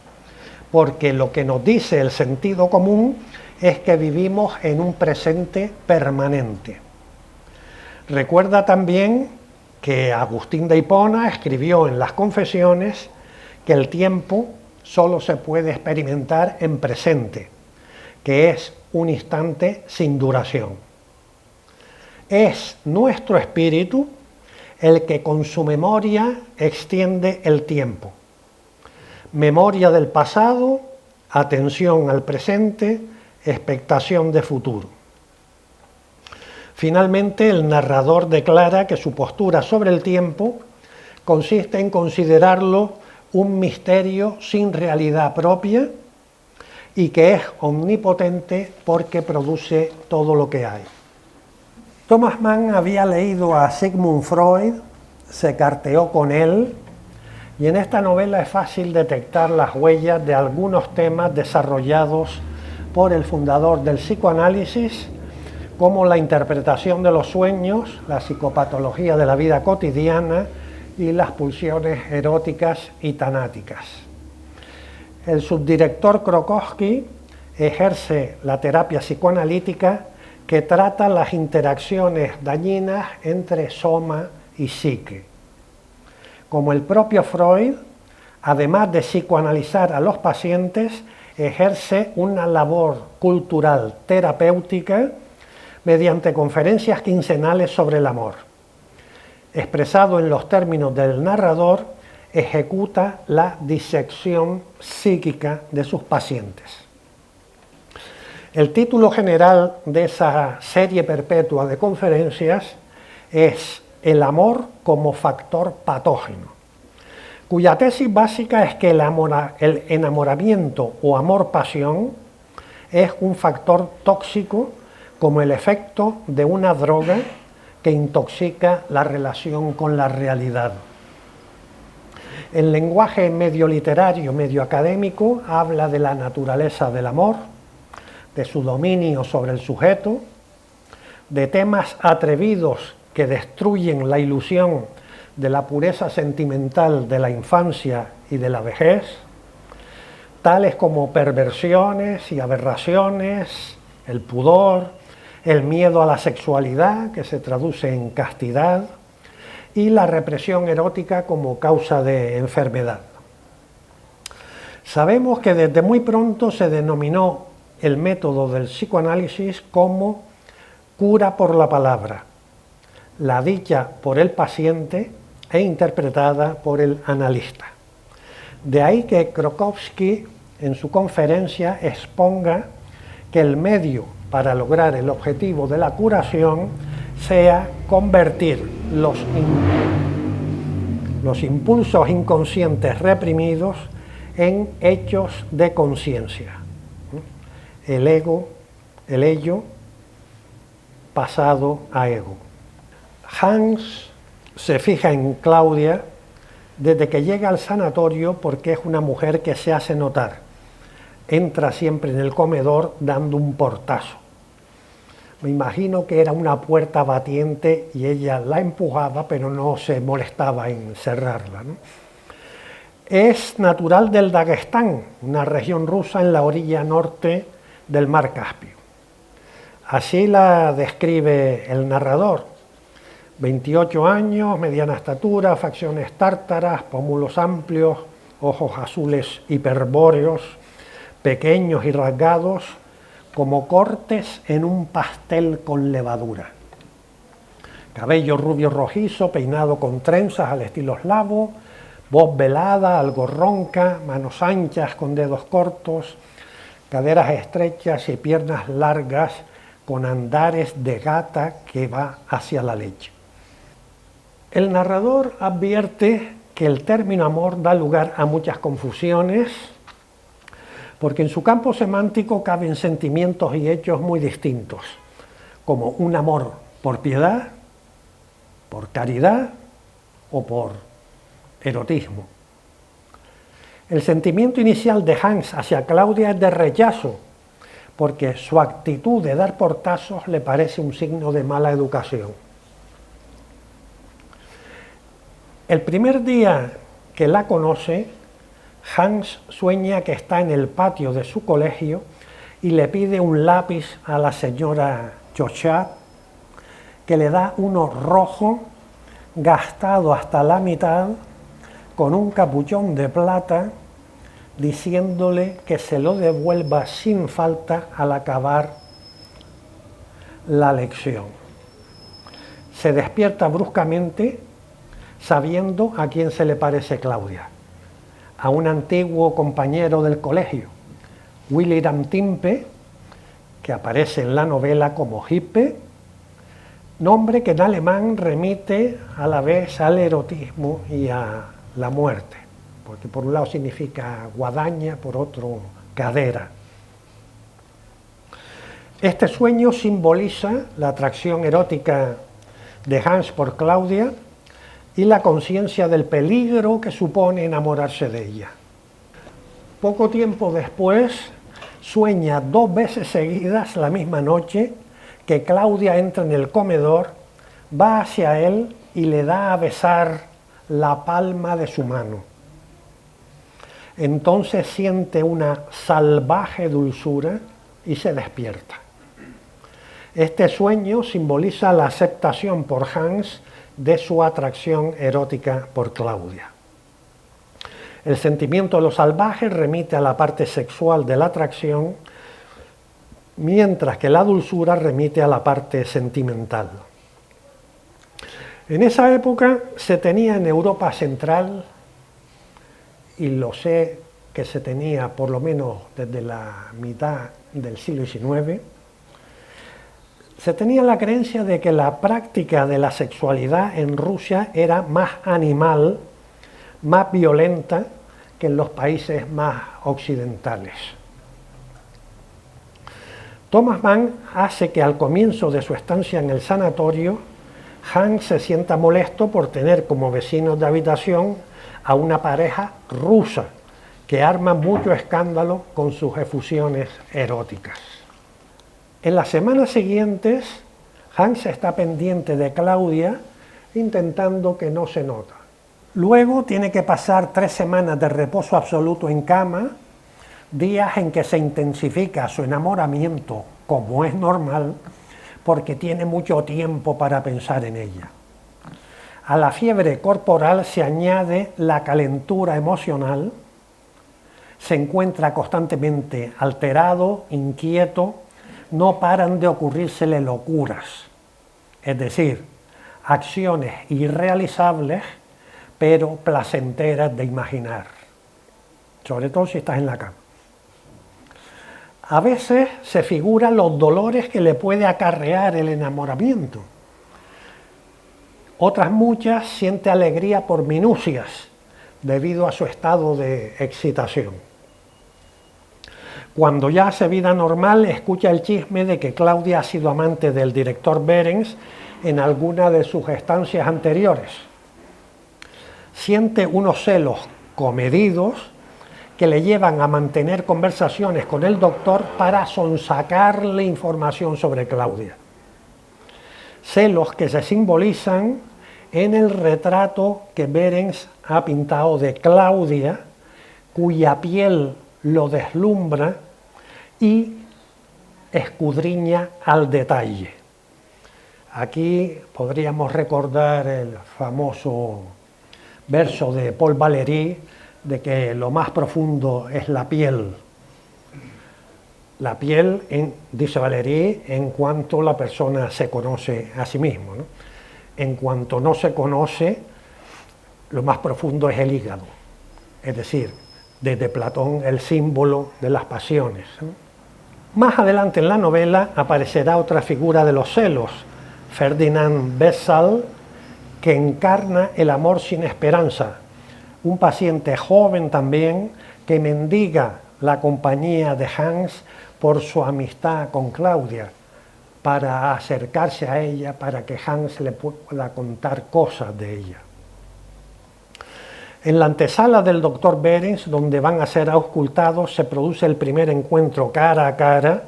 porque lo que nos dice el sentido común es que vivimos en un presente permanente. Recuerda también que Agustín de Hipona escribió en las Confesiones que el tiempo solo se puede experimentar en presente, que es un instante sin duración. Es nuestro espíritu el que con su memoria extiende el tiempo. Memoria del pasado, atención al presente, expectación de futuro. Finalmente, el narrador declara que su postura sobre el tiempo consiste en considerarlo un misterio sin realidad propia y que es omnipotente porque produce todo lo que hay. Thomas Mann había leído a Sigmund Freud, se carteó con él, y en esta novela es fácil detectar las huellas de algunos temas desarrollados por el fundador del psicoanálisis, como la interpretación de los sueños, la psicopatología de la vida cotidiana y las pulsiones eróticas y tanáticas. El subdirector Krokowski ejerce la terapia psicoanalítica que trata las interacciones dañinas entre soma y psique. Como el propio Freud, además de psicoanalizar a los pacientes, ejerce una labor cultural terapéutica mediante conferencias quincenales sobre el amor. Expresado en los términos del narrador, ejecuta la disección psíquica de sus pacientes. El título general de esa serie perpetua de conferencias es El amor como factor patógeno, cuya tesis básica es que el enamoramiento o amor-pasión es un factor tóxico como el efecto de una droga que intoxica la relación con la realidad. El lenguaje medio literario, medio académico, habla de la naturaleza del amor, de su dominio sobre el sujeto, de temas atrevidos que destruyen la ilusión de la pureza sentimental de la infancia y de la vejez, tales como perversiones y aberraciones, el pudor, el miedo a la sexualidad, que se traduce en castidad, y la represión erótica como causa de enfermedad. Sabemos que desde muy pronto se denominó el método del psicoanálisis como cura por la palabra, la dicha por el paciente e interpretada por el analista. De ahí que Krokowski en su conferencia exponga que el medio para lograr el objetivo de la curación sea convertir los impulsos inconscientes reprimidos en hechos de conciencia. El ego, el ello, pasado a ego. Hans se fija en Claudia desde que llega al sanatorio porque es una mujer que se hace notar. Entra siempre en el comedor dando un portazo. Me imagino que era una puerta batiente y ella la empujaba, pero no se molestaba en cerrarla, ¿no? Es natural del Daguestán, una región rusa en la orilla norte del mar Caspio. Así la describe el narrador: 28 años, mediana estatura, facciones tártaras, pómulos amplios, ojos azules hiperbóreos, pequeños y rasgados, como cortes en un pastel con levadura. Cabello rubio rojizo, peinado con trenzas al estilo eslavo, voz velada, algo ronca, manos anchas con dedos cortos, caderas estrechas y piernas largas con andares de gata que va hacia la leche. El narrador advierte que el término amor da lugar a muchas confusiones, porque en su campo semántico caben sentimientos y hechos muy distintos, como un amor por piedad, por caridad o por erotismo. El sentimiento inicial de Hans hacia Claudia es de rechazo, porque su actitud de dar portazos le parece un signo de mala educación. El primer día que la conoce, Hans sueña que está en el patio de su colegio y le pide un lápiz a la señora Chochat, que le da uno rojo, gastado hasta la mitad, con un capuchón de plata, diciéndole que se lo devuelva sin falta al acabar la lección. Se despierta bruscamente sabiendo a quién se le parece Claudia, a un antiguo compañero del colegio, William Timpe, que aparece en la novela como Hippe, nombre que en alemán remite a la vez al erotismo y a la muerte, porque por un lado significa guadaña, por otro cadera. Este sueño simboliza la atracción erótica de Hans por Claudia y la conciencia del peligro que supone enamorarse de ella. Poco tiempo después, sueña 2 veces seguidas la misma noche que Claudia entra en el comedor, va hacia él y le da a besar la palma de su mano. Entonces siente una salvaje dulzura y se despierta. Este sueño simboliza la aceptación por Hans de su atracción erótica por Claudia. El sentimiento de lo salvaje remite a la parte sexual de la atracción, mientras que la dulzura remite a la parte sentimental. En esa época se tenía en Europa Central, y lo sé que se tenía por lo menos desde la mitad del siglo XIX, se tenía la creencia de que la práctica de la sexualidad en Rusia era más animal, más violenta que en los países más occidentales. Thomas Mann hace que al comienzo de su estancia en el sanatorio, Hans se sienta molesto por tener como vecinos de habitación a una pareja rusa que arma mucho escándalo con sus efusiones eróticas. En las semanas siguientes, Hans está pendiente de Claudia, intentando que no se nota. Luego tiene que pasar 3 semanas de reposo absoluto en cama, días en que se intensifica su enamoramiento, como es normal, porque tiene mucho tiempo para pensar en ella. A la fiebre corporal se añade la calentura emocional, se encuentra constantemente alterado, inquieto, no paran de ocurrírsele locuras, es decir, acciones irrealizables, pero placenteras de imaginar, sobre todo si estás en la cama. A veces se figuran los dolores que le puede acarrear el enamoramiento. Otras muchas siente alegría por minucias, debido a su estado de excitación. Cuando ya hace vida normal, escucha el chisme de que Claudia ha sido amante del director Behrens en alguna de sus estancias anteriores. Siente unos celos comedidos que le llevan a mantener conversaciones con el doctor para sonsacarle información sobre Claudia. Celos que se simbolizan en el retrato que Behrens ha pintado de Claudia, cuya piel lo deslumbra y escudriña al detalle. Aquí podríamos recordar el famoso verso de Paul Valéry de que lo más profundo es la piel. La piel, dice Valéry, en cuanto la persona se conoce a sí mismo, ¿no? En cuanto no se conoce, lo más profundo es el hígado. Es decir, desde Platón, el símbolo de las pasiones, ¿no? Más adelante en la novela aparecerá otra figura de los celos, Ferdinand Bessal, que encarna el amor sin esperanza, un paciente joven también que mendiga la compañía de Hans por su amistad con Claudia, para acercarse a ella, para que Hans le pueda contar cosas de ella. En la antesala del doctor Behrens, donde van a ser auscultados, se produce el primer encuentro cara a cara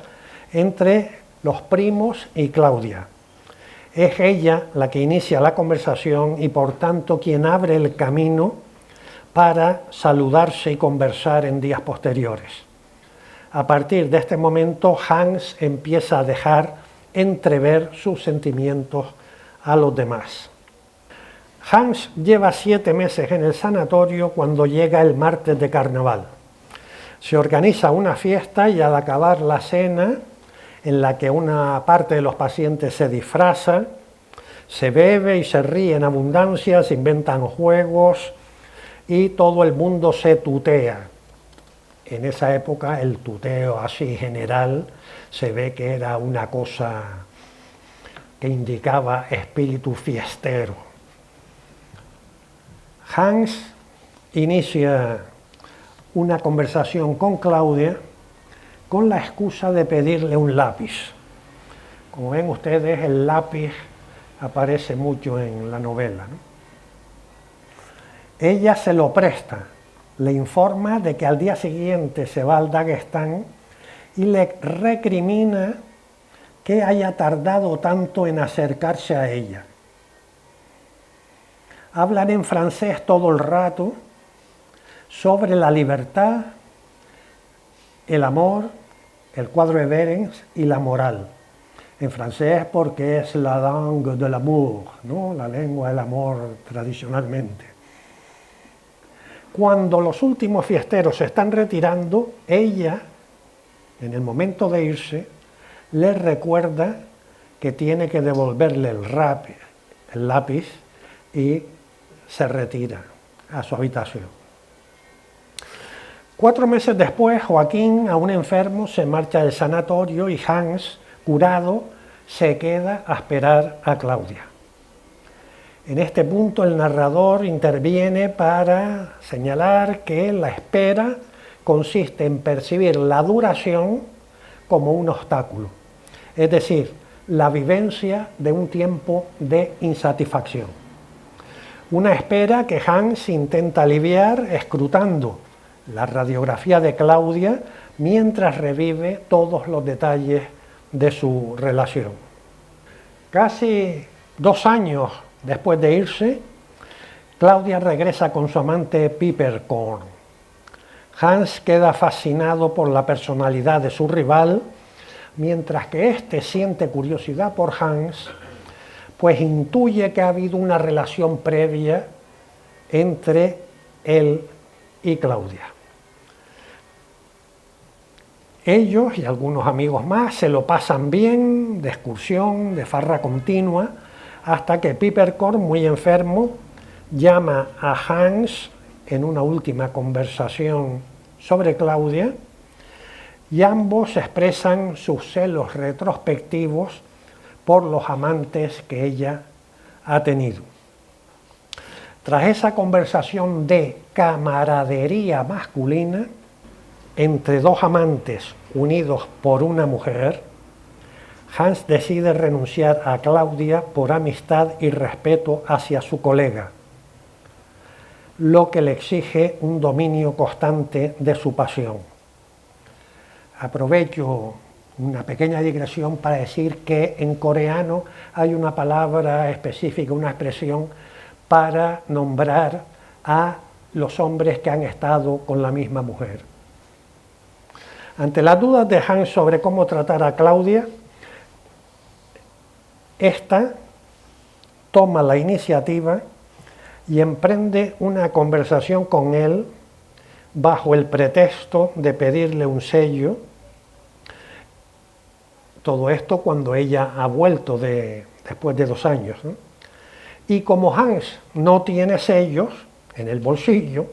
entre los primos y Claudia. Es ella la que inicia la conversación y por tanto quien abre el camino para saludarse y conversar en días posteriores. A partir de este momento, Hans empieza a dejar entrever sus sentimientos a los demás. Hans lleva 7 meses en el sanatorio cuando llega el martes de carnaval. Se organiza una fiesta y al acabar la cena, en la que una parte de los pacientes se disfraza, se bebe y se ríe en abundancia, se inventan juegos y todo el mundo se tutea. En esa época el tuteo así general se ve que era una cosa que indicaba espíritu fiestero. Hans inicia una conversación con Claudia con la excusa de pedirle un lápiz. Como ven ustedes, el lápiz aparece mucho en la novela, ¿no? Ella se lo presta, le informa de que al día siguiente se va al Daguestán y le recrimina que haya tardado tanto en acercarse a ella. Hablan en francés todo el rato sobre la libertad, el amor, el cuadro de Behrens y la moral. En francés porque es la langue de l'amour, ¿no? La lengua del amor tradicionalmente. Cuando los últimos fiesteros se están retirando, ella, en el momento de irse, le recuerda que tiene que devolverle el lápiz y se retira a su habitación. 4 meses después, Joaquín, aún enfermo, se marcha del sanatorio y Hans, curado, se queda a esperar a Claudia. En este punto el narrador interviene para señalar que la espera consiste en percibir la duración como un obstáculo, es decir, la vivencia de un tiempo de insatisfacción. Una espera que Hans intenta aliviar escrutando la radiografía de Claudia mientras revive todos los detalles de su relación. Casi 2 años después de irse, Claudia regresa con su amante Peppercorn. Hans queda fascinado por la personalidad de su rival, mientras que éste siente curiosidad por Hans, pues intuye que ha habido una relación previa entre él y Claudia. Ellos y algunos amigos más se lo pasan bien, de excursión, de farra continua, hasta que Peppercorn, muy enfermo, llama a Hans en una última conversación sobre Claudia y ambos expresan sus celos retrospectivos por los amantes que ella ha tenido. Tras esa conversación de camaradería masculina entre 2 amantes unidos por una mujer, Hans decide renunciar a Claudia por amistad y respeto hacia su colega, lo que le exige un dominio constante de su pasión. Aprovecho una pequeña digresión para decir que en coreano hay una palabra específica, una expresión para nombrar a los hombres que han estado con la misma mujer. Ante las dudas de Hans sobre cómo tratar a Claudia, esta toma la iniciativa y emprende una conversación con él bajo el pretexto de pedirle un sello. Todo esto cuando ella ha vuelto después de 2 años, ¿no? Y como Hans no tiene sellos en el bolsillo,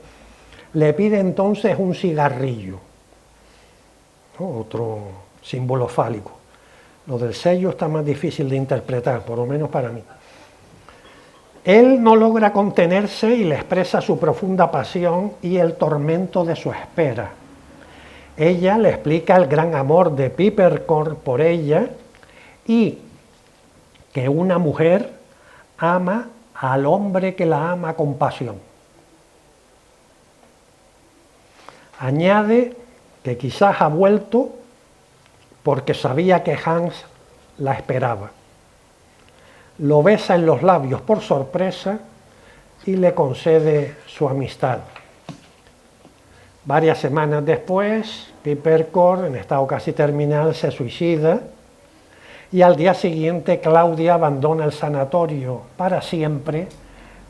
le pide entonces un cigarrillo, ¿no? Otro símbolo fálico. Lo del sello está más difícil de interpretar, por lo menos para mí. Él no logra contenerse y le expresa su profunda pasión y el tormento de su espera. Ella le explica el gran amor de Peppercorn por ella y que una mujer ama al hombre que la ama con pasión. Añade que quizás ha vuelto porque sabía que Hans la esperaba. Lo besa en los labios por sorpresa y le concede su amistad. Varias semanas después, Peppercorn, en estado casi terminal, se suicida y al día siguiente Claudia abandona el sanatorio para siempre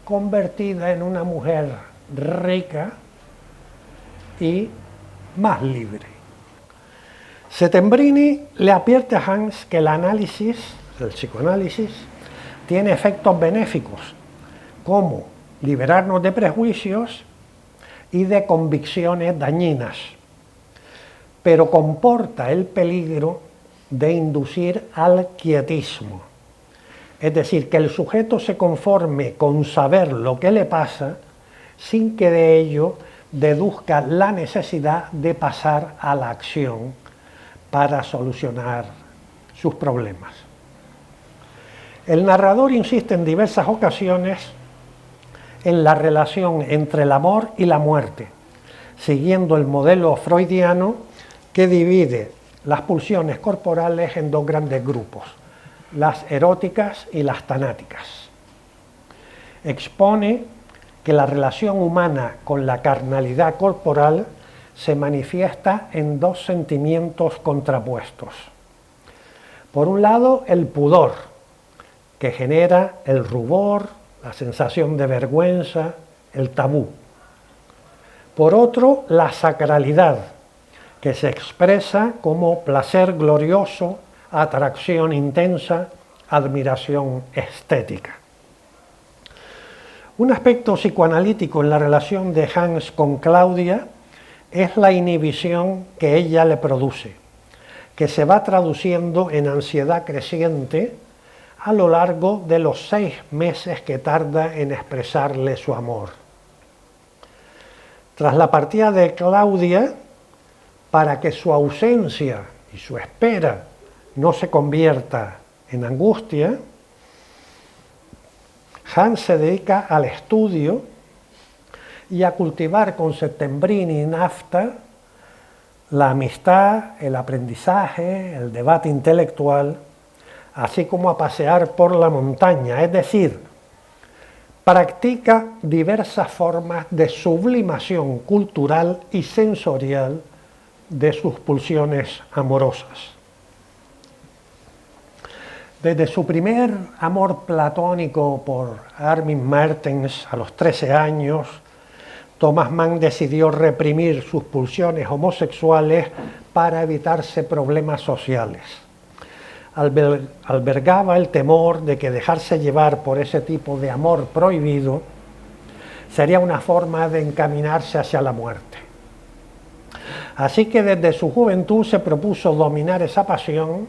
convertida en una mujer rica y más libre. Settembrini le advierte a Hans que el psicoanálisis, tiene efectos benéficos, como liberarnos de prejuicios y de convicciones dañinas, pero comporta el peligro de inducir al quietismo, es decir, que el sujeto se conforme con saber lo que le pasa sin que de ello deduzca la necesidad de pasar a la acción para solucionar sus problemas. El narrador insiste en diversas ocasiones en la relación entre el amor y la muerte, siguiendo el modelo freudiano que divide las pulsiones corporales en dos grandes grupos, las eróticas y las tanáticas. Expone que la relación humana con la carnalidad corporal se manifiesta en dos sentimientos contrapuestos. Por un lado, el pudor, que genera el rubor, la sensación de vergüenza, el tabú. Por otro, la sacralidad, que se expresa como placer glorioso, atracción intensa, admiración estética. Un aspecto psicoanalítico en la relación de Hans con Claudia es la inhibición que ella le produce, que se va traduciendo en ansiedad creciente a lo largo de los 6 meses que tarda en expresarle su amor. Tras la partida de Claudia, para que su ausencia y su espera no se convierta en angustia, Hans se dedica al estudio y a cultivar con Settembrini y Nafta la amistad, el aprendizaje, el debate intelectual, así como a pasear por la montaña, es decir, practica diversas formas de sublimación cultural y sensorial de sus pulsiones amorosas. Desde su primer amor platónico por Armin Mertens a los 13 años, Thomas Mann decidió reprimir sus pulsiones homosexuales para evitarse problemas sociales. Albergaba el temor de que dejarse llevar por ese tipo de amor prohibido sería una forma de encaminarse hacia la muerte. Así que desde su juventud se propuso dominar esa pasión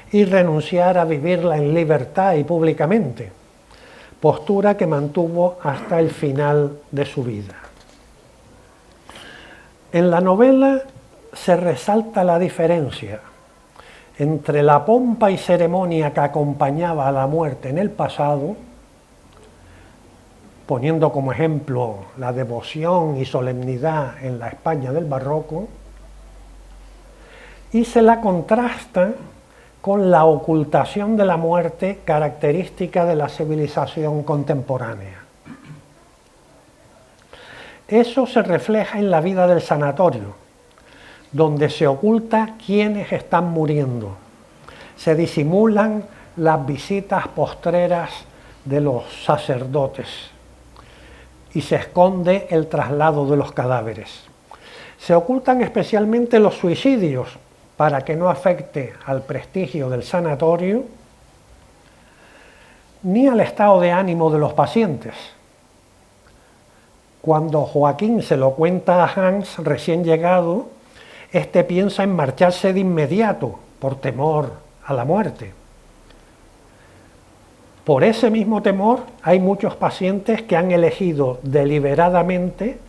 y renunciar a vivirla en libertad y públicamente, postura que mantuvo hasta el final de su vida. En la novela se resalta la diferencia entre la pompa y ceremonia que acompañaba a la muerte en el pasado, poniendo como ejemplo la devoción y solemnidad en la España del Barroco, y se la contrasta con la ocultación de la muerte característica de la civilización contemporánea. Eso se refleja en la vida del sanatorio, donde se oculta quiénes están muriendo. Se disimulan las visitas postreras de los sacerdotes y se esconde el traslado de los cadáveres. Se ocultan especialmente los suicidios para que no afecte al prestigio del sanatorio ni al estado de ánimo de los pacientes. Cuando Joaquín se lo cuenta a Hans recién llegado, este piensa en marcharse de inmediato por temor a la muerte. Por ese mismo temor hay muchos pacientes que han elegido deliberadamente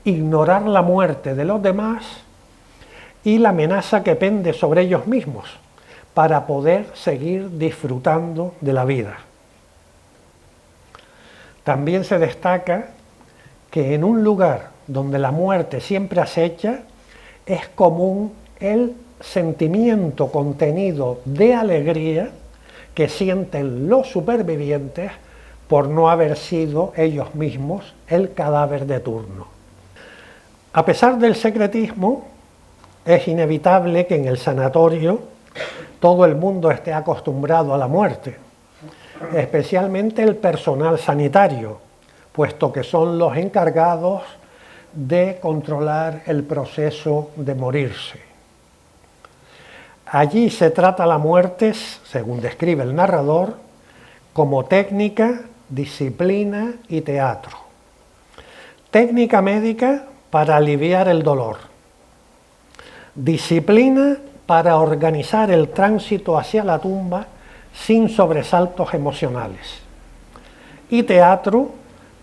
ignorar la muerte de los demás y la amenaza que pende sobre ellos mismos para poder seguir disfrutando de la vida. También se destaca que en un lugar donde la muerte siempre acecha, es común el sentimiento contenido de alegría que sienten los supervivientes por no haber sido ellos mismos el cadáver de turno. A pesar del secretismo, es inevitable que en el sanatorio todo el mundo esté acostumbrado a la muerte, especialmente el personal sanitario, puesto que son los encargados de controlar el proceso de morirse. Allí se trata la muerte, según describe el narrador, como técnica, disciplina y teatro. Técnica médica para aliviar el dolor. Disciplina para organizar el tránsito hacia la tumba sin sobresaltos emocionales. Y teatro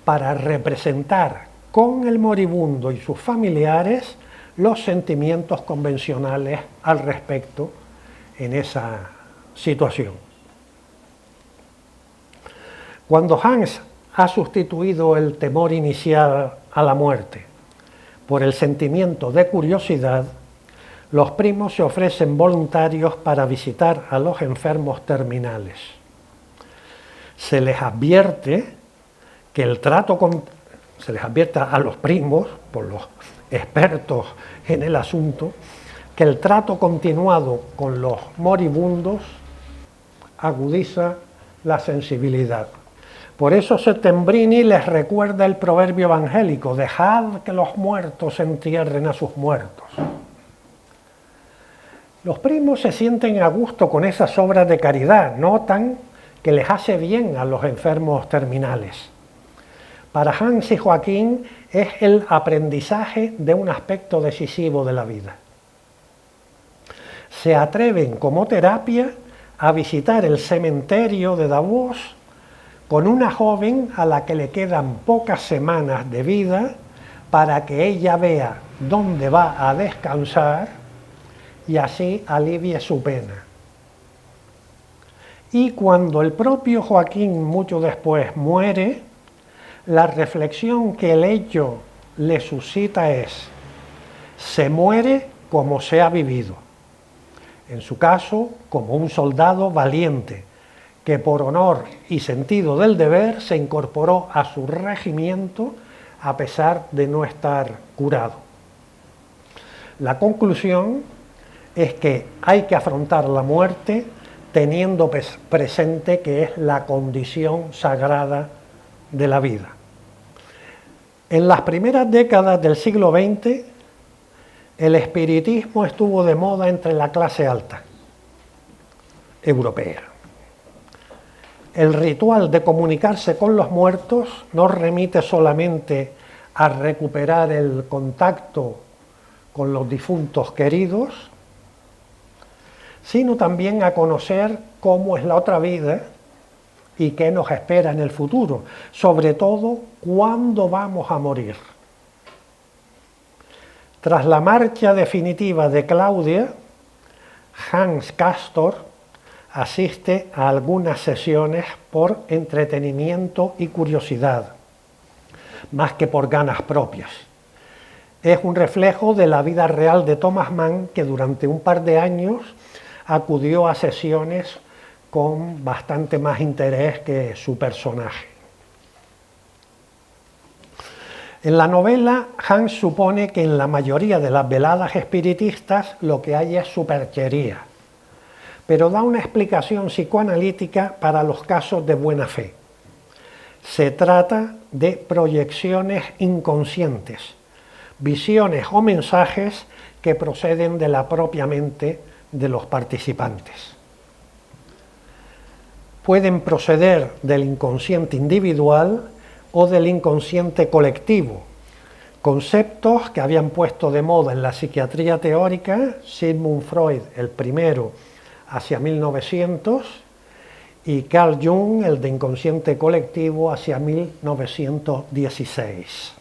para representar con el moribundo y sus familiares los sentimientos convencionales al respecto en esa situación. Cuando Hans ha sustituido el temor inicial a la muerte por el sentimiento de curiosidad, los primos se ofrecen voluntarios para visitar a los enfermos terminales. Se les advierte que el trato se les advierte a los primos, por los expertos en el asunto, que el trato continuado con los moribundos agudiza la sensibilidad. Por eso Settembrini les recuerda el proverbio evangélico: dejad que los muertos entierren a sus muertos. Los primos se sienten a gusto con esas obras de caridad, notan que les hace bien a los enfermos terminales. Para Hans y Joaquín es el aprendizaje de un aspecto decisivo de la vida. Se atreven como terapia a visitar el cementerio de Davos con una joven a la que le quedan pocas semanas de vida para que ella vea dónde va a descansar y así alivie su pena. Y cuando el propio Joaquín mucho después muere, la reflexión que el hecho le suscita es: se muere como se ha vivido. En su caso, como un soldado valiente, que por honor y sentido del deber se incorporó a su regimiento a pesar de no estar curado. La conclusión es que hay que afrontar la muerte teniendo presente que es la condición sagrada de la vida. En las primeras décadas del siglo XX, el espiritismo estuvo de moda entre la clase alta europea. El ritual de comunicarse con los muertos no remite solamente a recuperar el contacto con los difuntos queridos, sino también a conocer cómo es la otra vida y qué nos espera en el futuro, sobre todo cuándo vamos a morir. Tras la marcha definitiva de Claudia, Hans Castor asiste a algunas sesiones por entretenimiento y curiosidad, más que por ganas propias. Es un reflejo de la vida real de Thomas Mann, que durante un par de años acudió a sesiones con bastante más interés que su personaje. En la novela, Hans supone que en la mayoría de las veladas espiritistas lo que hay es superchería, pero da una explicación psicoanalítica para los casos de buena fe. Se trata de proyecciones inconscientes, visiones o mensajes que proceden de la propia mente de los participantes. Pueden proceder del inconsciente individual o del inconsciente colectivo, conceptos que habían puesto de moda en la psiquiatría teórica Sigmund Freud, el primero, hacia 1900, y Carl Jung, el de inconsciente colectivo, hacia 1916.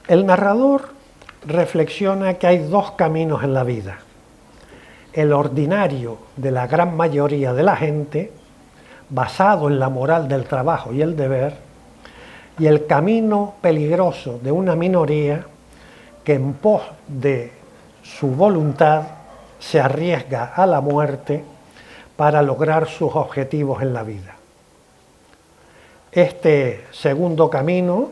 El narrador reflexiona que hay dos caminos en la vida: el ordinario de la gran mayoría de la gente, basado en la moral del trabajo y el deber, y el camino peligroso de una minoría que en pos de su voluntad se arriesga a la muerte para lograr sus objetivos en la vida. Este segundo camino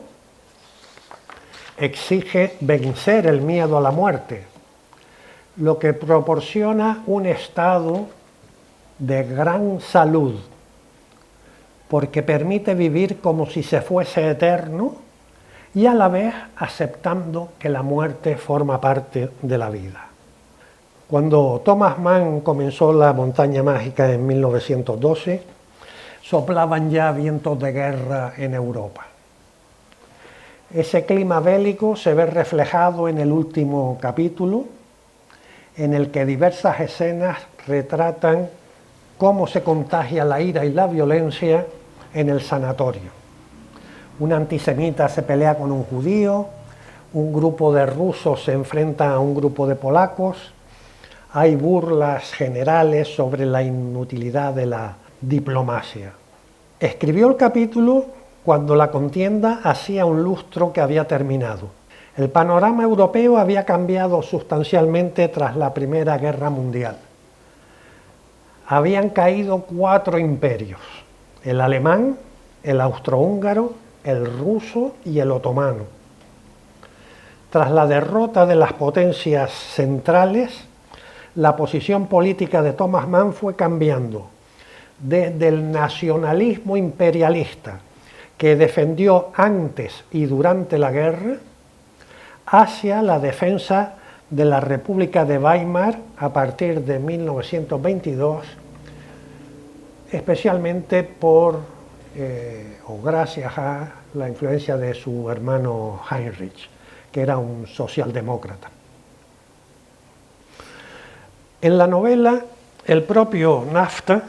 exige vencer el miedo a la muerte, lo que proporciona un estado de gran salud, porque permite vivir como si se fuese eterno y a la vez aceptando que la muerte forma parte de la vida. Cuando Thomas Mann comenzó La montaña mágica en 1912, soplaban ya vientos de guerra en Europa. Ese clima bélico se ve reflejado en el último capítulo, en el que diversas escenas retratan cómo se contagia la ira y la violencia en el sanatorio. Un antisemita se pelea con un judío, un grupo de rusos se enfrenta a un grupo de polacos, hay burlas generales sobre la inutilidad de la diplomacia. Escribió el capítulo cuando la contienda hacía un lustro que había terminado. El panorama europeo había cambiado sustancialmente tras la Primera Guerra Mundial. Habían caído 4 imperios: el alemán, el austrohúngaro, el ruso y el otomano. Tras la derrota de las potencias centrales, la posición política de Thomas Mann fue cambiando desde el nacionalismo imperialista que defendió antes y durante la guerra hacia la defensa de la República de Weimar a partir de 1922, especialmente por o gracias a la influencia de su hermano Heinrich, que era un socialdemócrata. En la novela, el propio Naphta,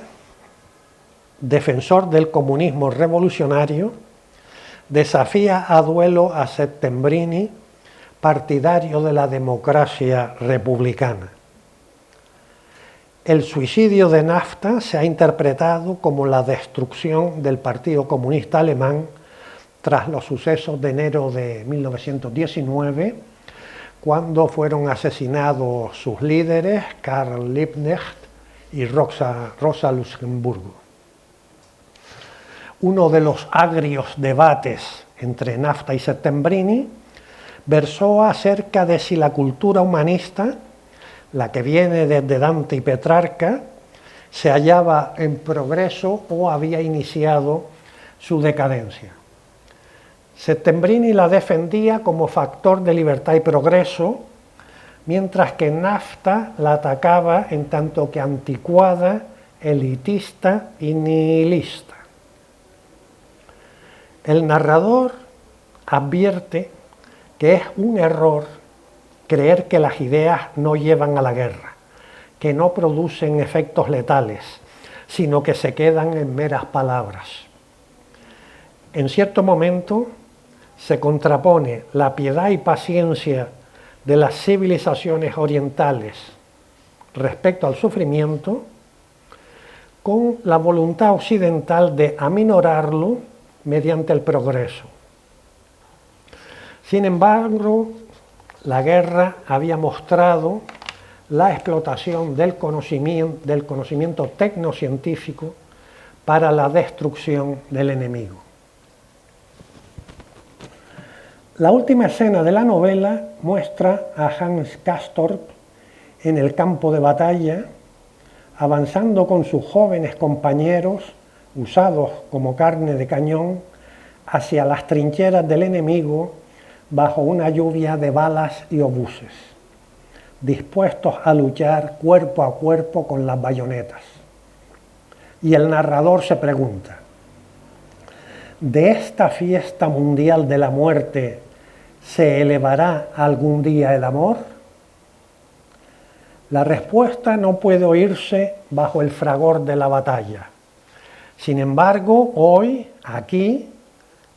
defensor del comunismo revolucionario, desafía a duelo a Settembrini, partidario de la democracia republicana. El suicidio de Naphta se ha interpretado como la destrucción del Partido Comunista Alemán tras los sucesos de enero de 1919, cuando fueron asesinados sus líderes, Karl Liebknecht y Rosa Luxemburgo. Uno de los agrios debates entre Naphta y Settembrini versó acerca de si la cultura humanista, la que viene desde Dante y Petrarca, se hallaba en progreso o había iniciado su decadencia. Settembrini la defendía como factor de libertad y progreso, mientras que Naphta la atacaba en tanto que anticuada, elitista y nihilista. El narrador advierte que es un error creer que las ideas no llevan a la guerra, que no producen efectos letales, sino que se quedan en meras palabras. En cierto momento se contrapone la piedad y paciencia de las civilizaciones orientales respecto al sufrimiento con la voluntad occidental de aminorarlo mediante el progreso. Sin embargo, la guerra había mostrado la explotación del conocimiento tecnocientífico para la destrucción del enemigo. La última escena de la novela muestra a Hans Castorp en el campo de batalla, avanzando con sus jóvenes compañeros, usados como carne de cañón, hacia las trincheras del enemigo bajo una lluvia de balas y obuses, dispuestos a luchar cuerpo a cuerpo con las bayonetas. Y el narrador se pregunta: ¿de esta fiesta mundial de la muerte se elevará algún día el amor? La respuesta no puede oírse bajo el fragor de la batalla. Sin embargo, hoy, aquí,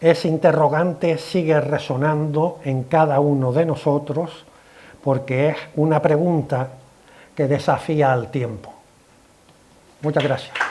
ese interrogante sigue resonando en cada uno de nosotros, porque es una pregunta que desafía al tiempo. Muchas gracias.